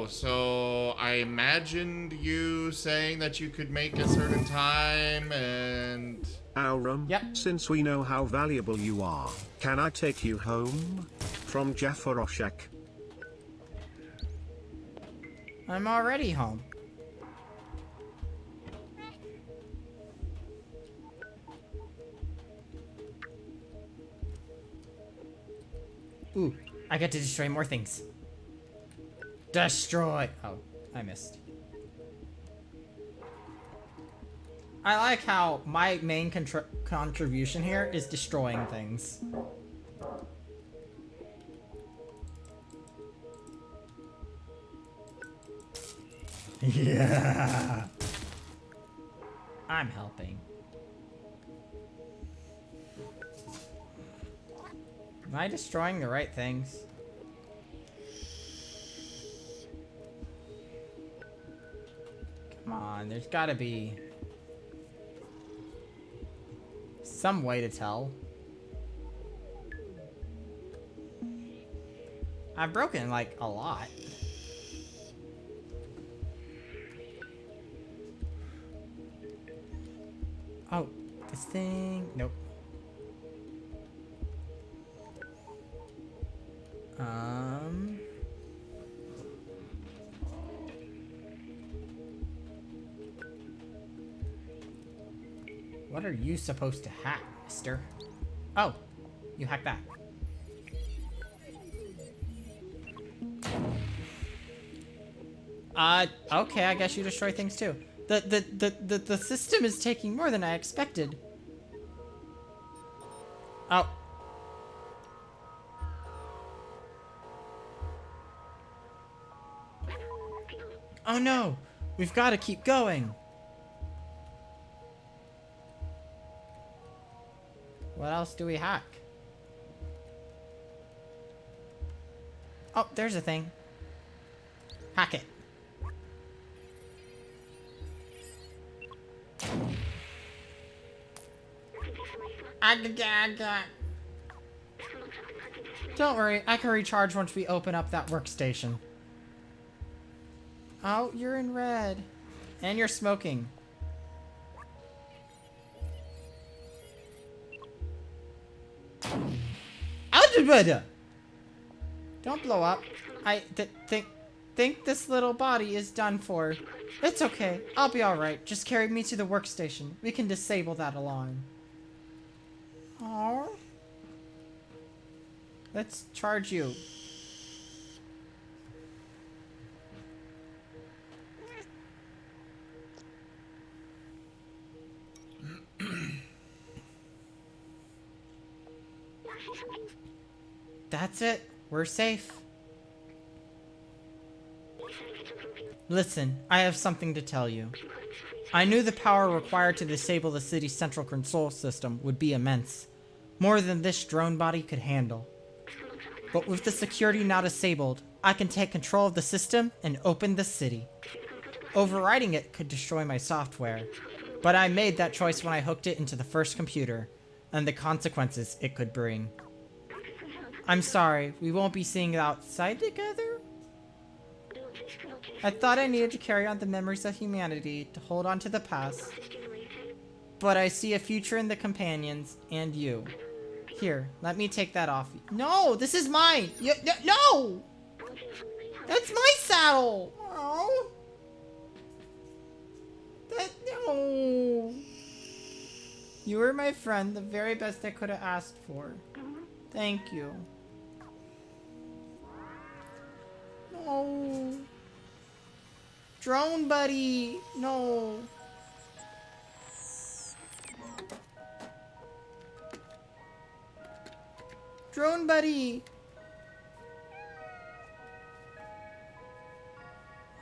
So I imagined you saying that you could make a certain time and... Adorum, Yep. since we know how valuable you are, can I take you home? From Jaffaroshek. I'm already home. Ooh, I get to destroy more things. Destroy. Oh, I missed. I like how my main contribution here is destroying things. Yeah. I'm helping. Am I destroying the right things? Come on, there's gotta be some way to tell. I've broken, like, a lot. Oh, this thing... Nope. What are you supposed to hack, mister? Oh, you hacked that. Okay, I guess you destroy things too. The system is taking more than I expected. Oh. Oh no! We've got to keep going! What else do we hack? Oh, there's a thing. Hack it. Don't worry, I can recharge once we open up that workstation. Oh, you're in red. And you're smoking. Don't blow up. I think this little body is done for. It's okay. I'll be alright. Just carry me to the workstation. We can disable that alarm. Aww. Let's charge you. That's it. We're safe. Listen, I have something to tell you. I knew the power required to disable the city's central control system would be immense. More than this drone body could handle. But with the security now disabled, I can take control of the system and open the city. Overriding it could destroy my software. But I made that choice when I hooked it into the first computer, and the consequences it could bring. I'm sorry, we won't be seeing it outside together? I thought I needed to carry on the memories of humanity, to hold on to the past. But I see a future in the companions, and you. Here, let me take that off. No, this is mine! No! That's my saddle! Oh. No. You were my friend, the very best I could have asked for. Thank you. No. Drone buddy! No. Drone buddy!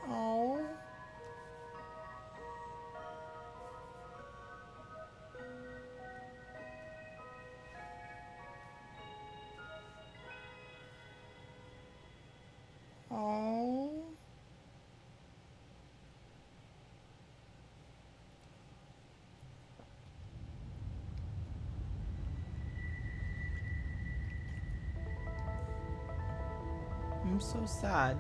Oh. Oh. I'm so sad.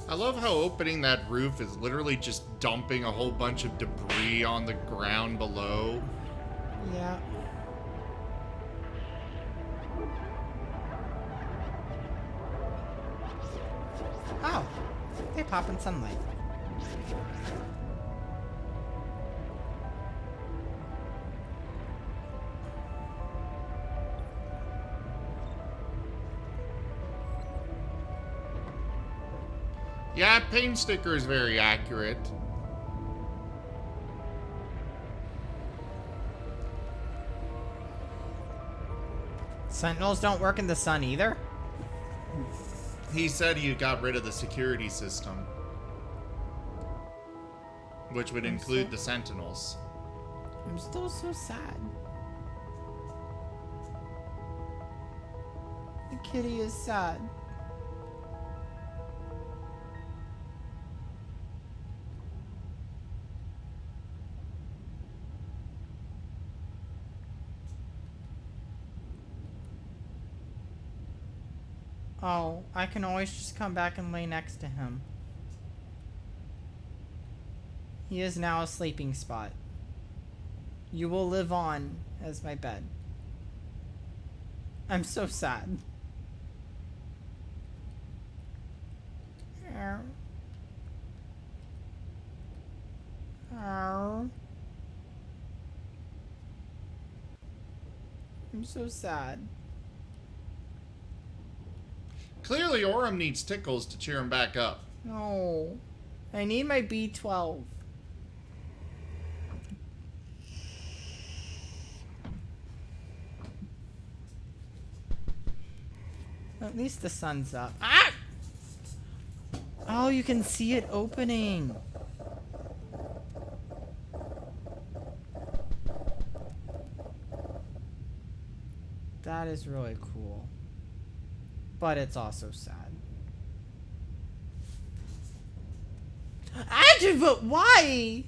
I love how opening that roof is literally just dumping a whole bunch of debris on the ground below. Yeah. Oh, they pop in sunlight. Yeah, paint sticker is very accurate. Sentinels don't work in the sun either? He said he got rid of the security system, which would include the Sentinels. I'm still so sad. The kitty is sad. Oh, I can always just come back and lay next to him. He is now a sleeping spot. You will live on as my bed. I'm so sad. Ow. Ow. I'm so sad. Clearly, Adorum needs tickles to cheer him back up. No. I need my B12. At least the sun's up. Ah! Oh, you can see it opening. That is really cool. But it's also sad. Andrew, but why?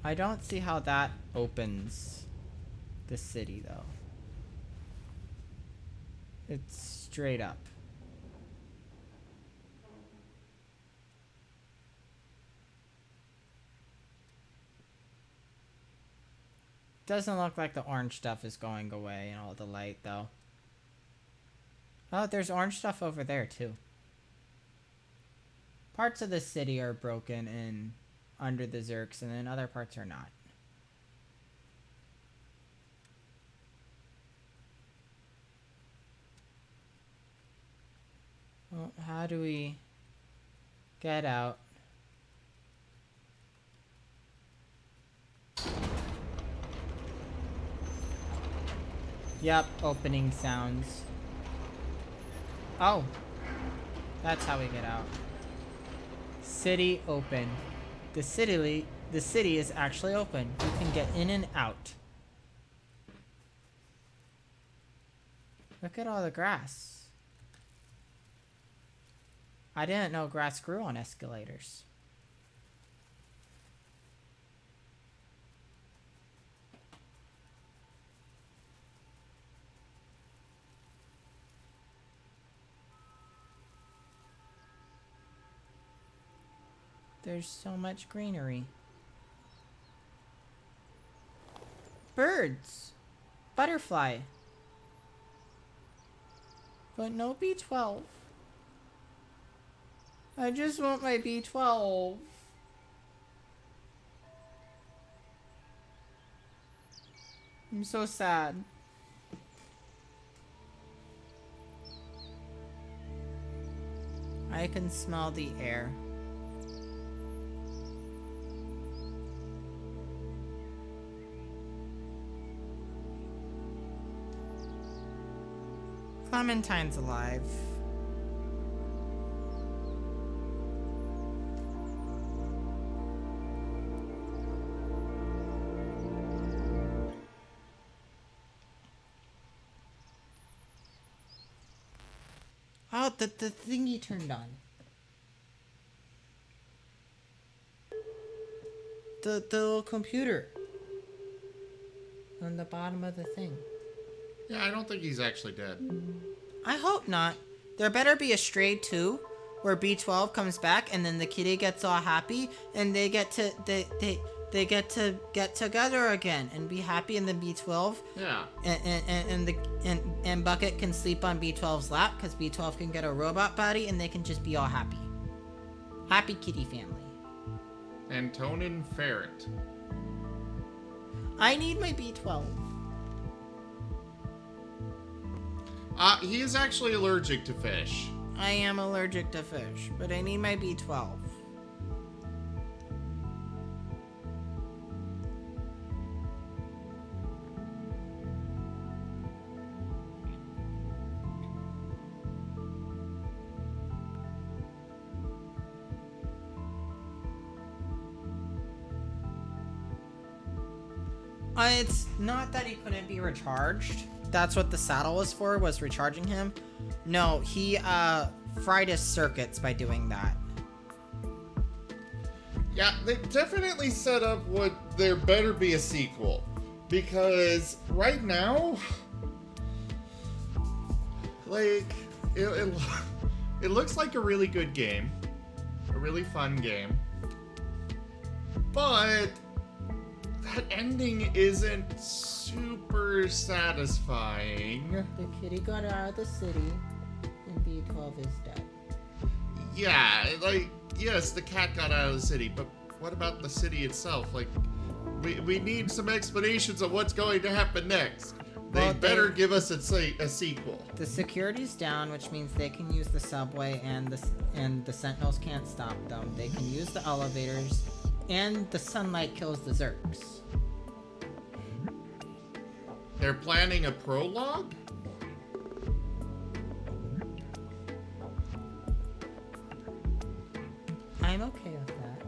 I don't see how that opens the city, though. It's straight up. Doesn't look like the orange stuff is going away and all the light, though. Oh, there's orange stuff over there, too. Parts of the city are broken and under the Zerks, and then other parts are not. Well, how do we get out? Yep, opening sounds. Oh, that's how we get out. City open. The city is actually open. You can get in and out. Look at all the grass. I didn't know grass grew on escalators. There's so much greenery. Birds. Butterfly. But no B12. I just want my B12. I'm so sad. I can smell the air. Clementine's alive. Oh, the thingy turned on. The little computer on the bottom of the thing. Yeah, I don't think he's actually dead. I hope not. There better be a Stray 2 where B12 comes back and then the kitty gets all happy and they get to they get to get together again and be happy in the B12. Yeah. And Bucket can sleep on B12's lap because B12 can get a robot body and they can just be all happy. Happy kitty family. Antonin Ferret. I need my B12. He is actually allergic to fish. I am allergic to fish, but I need my B12. It's not that he couldn't be recharged. That's what the saddle was for, was recharging him. No, he fried his circuits by doing that. Yeah, they definitely set up what there better be a sequel. Because right now, like, it looks like a really good game. A really fun game. But that ending isn't super satisfying. The kitty got out of the city, and B12 is dead. Yeah, like, yes, the cat got out of the city, but what about the city itself? Like, we need some explanations of what's going to happen next. They better give us a sequel. The security's down, which means they can use the subway, and the sentinels can't stop them. They can use the elevators, and the sunlight kills the Zergs. They're planning a prologue? I'm okay with that.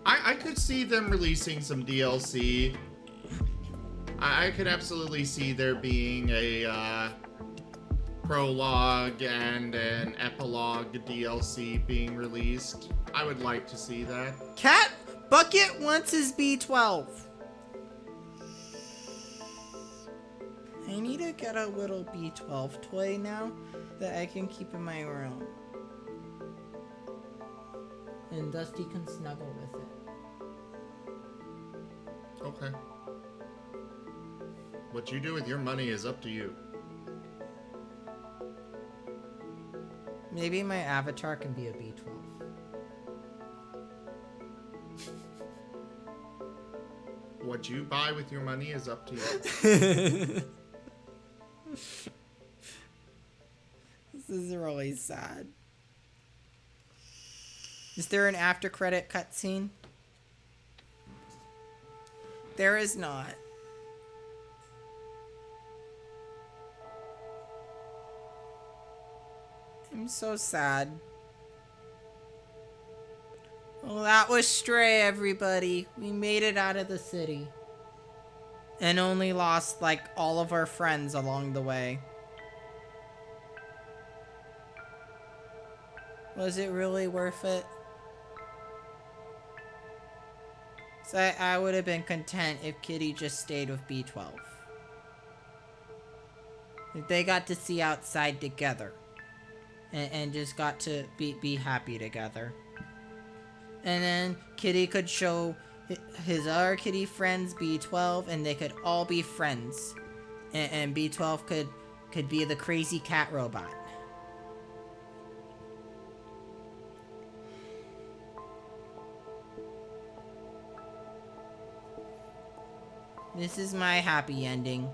I could see them releasing some DLC. I could absolutely see there being a prologue and an epilogue DLC being released. I would like to see that. Cat Bucket wants his B12. I need to get a little B12 toy now that I can keep in my room. And Dusty can snuggle with it. Okay. What you do with your money is up to you. Maybe my avatar can be a B12. What you buy with your money is up to you. This is really sad. Is there an after credit cutscene? There is not. I'm so sad. Well, that was Stray, everybody. We made it out of the city. And only lost, like, all of our friends along the way. Was it really worth it? So I would have been content if Kitty just stayed with B12. If they got to see outside together. And just got to be happy together. And then Kitty could show his other kitty friends B12, and they could all be friends. And B12 could be the crazy cat robot. This is my happy ending.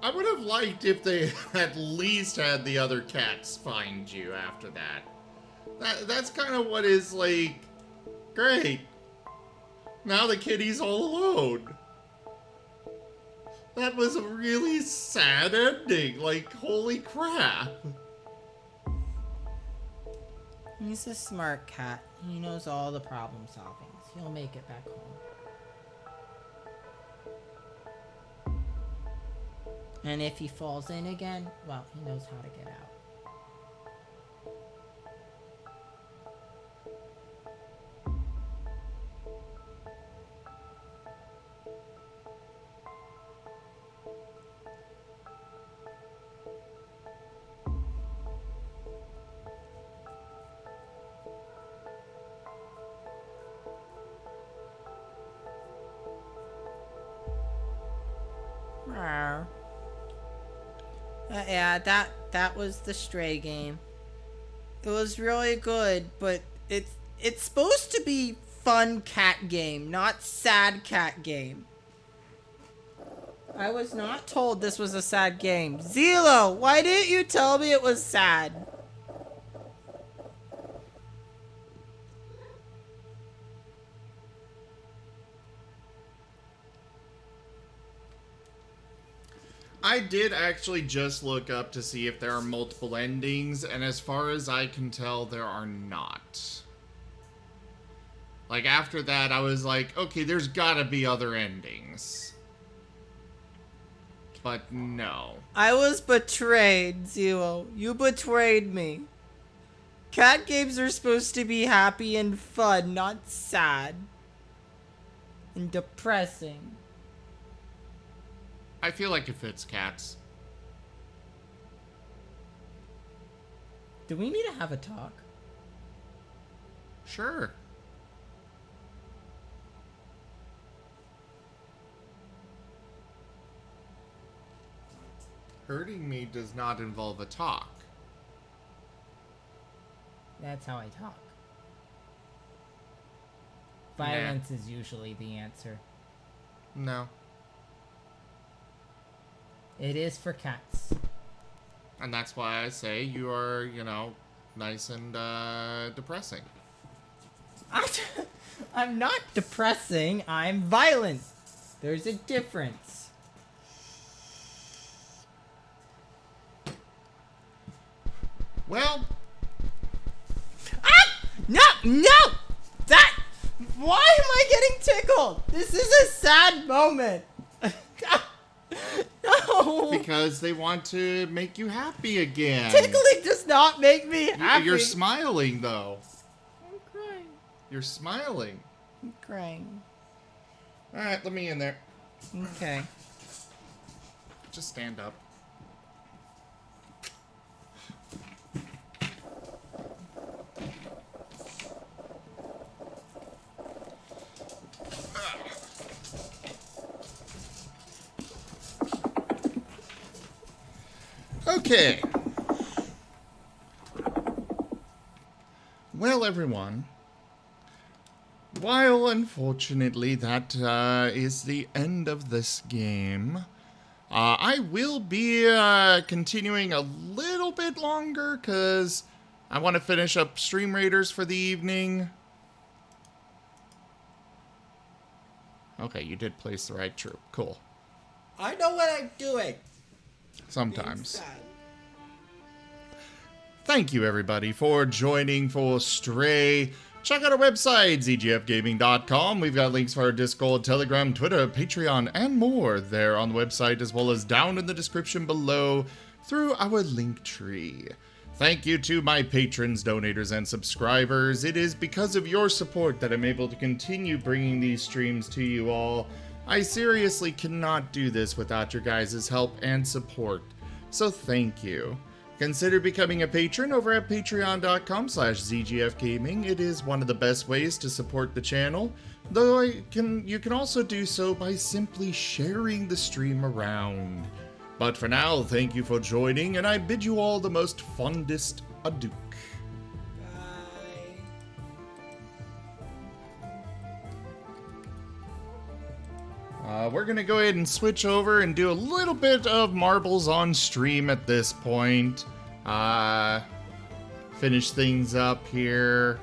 I would have liked if they at least had the other cats find you after that. That's kind of what is, like, great. Now the kitty's all alone. That was a really sad ending. Like, holy crap. He's a smart cat. He knows all the problem solvings. He'll make it back home. And if he falls in again, well, he knows how to get out. Rawr. Yeah, that was the Stray game. It was really good, but it's supposed to be fun cat game, not sad cat game. I was not told this was a sad game. Zelo, why didn't you tell me it was sad? I did actually just look up to see if there are multiple endings, and as far as I can tell, there are not. Like, after that, I was like, okay, there's gotta be other endings. But no. I was betrayed, Zelo. You betrayed me. Cat games are supposed to be happy and fun, not sad. And depressing. I feel like it fits cats. Do we need to have a talk? Sure. Hurting me does not involve a talk. That's how I talk. Violence is usually the answer. No. It is for cats. And that's why I say you are, you know, nice and depressing. I'm not depressing, I'm violent. There's a difference. Well, No! That... Why am I getting tickled? This is a sad moment. No! because they want to make you happy again. Tickling does not make me happy. You're smiling, though. I'm crying. You're smiling. I'm crying. All right, let me in there. Okay. Just stand up. Okay. Well, everyone. While unfortunately that is the end of this game, I will be continuing a little bit longer because I want to finish up Stream Raiders for the evening. Okay, you did place the right troop. Cool. I know what I'm doing. Sometimes. Thank you, everybody, for joining for Stray. Check out our website, zgfgaming.com. We've got links for our Discord, Telegram, Twitter, Patreon, and more there on the website, as well as down in the description below through our link tree. Thank you to my patrons, donators, and subscribers. It is because of your support that I'm able to continue bringing these streams to you all. I seriously cannot do this without your guys' help and support, so thank you. Consider becoming a patron over at patreon.com/zgfgaming. It is one of the best ways to support the channel, though you can also do so by simply sharing the stream around. But for now, thank you for joining, and I bid you all the most fondest adieu. We're gonna go ahead and switch over and do a little bit of marbles on stream at this point. Finish things up here.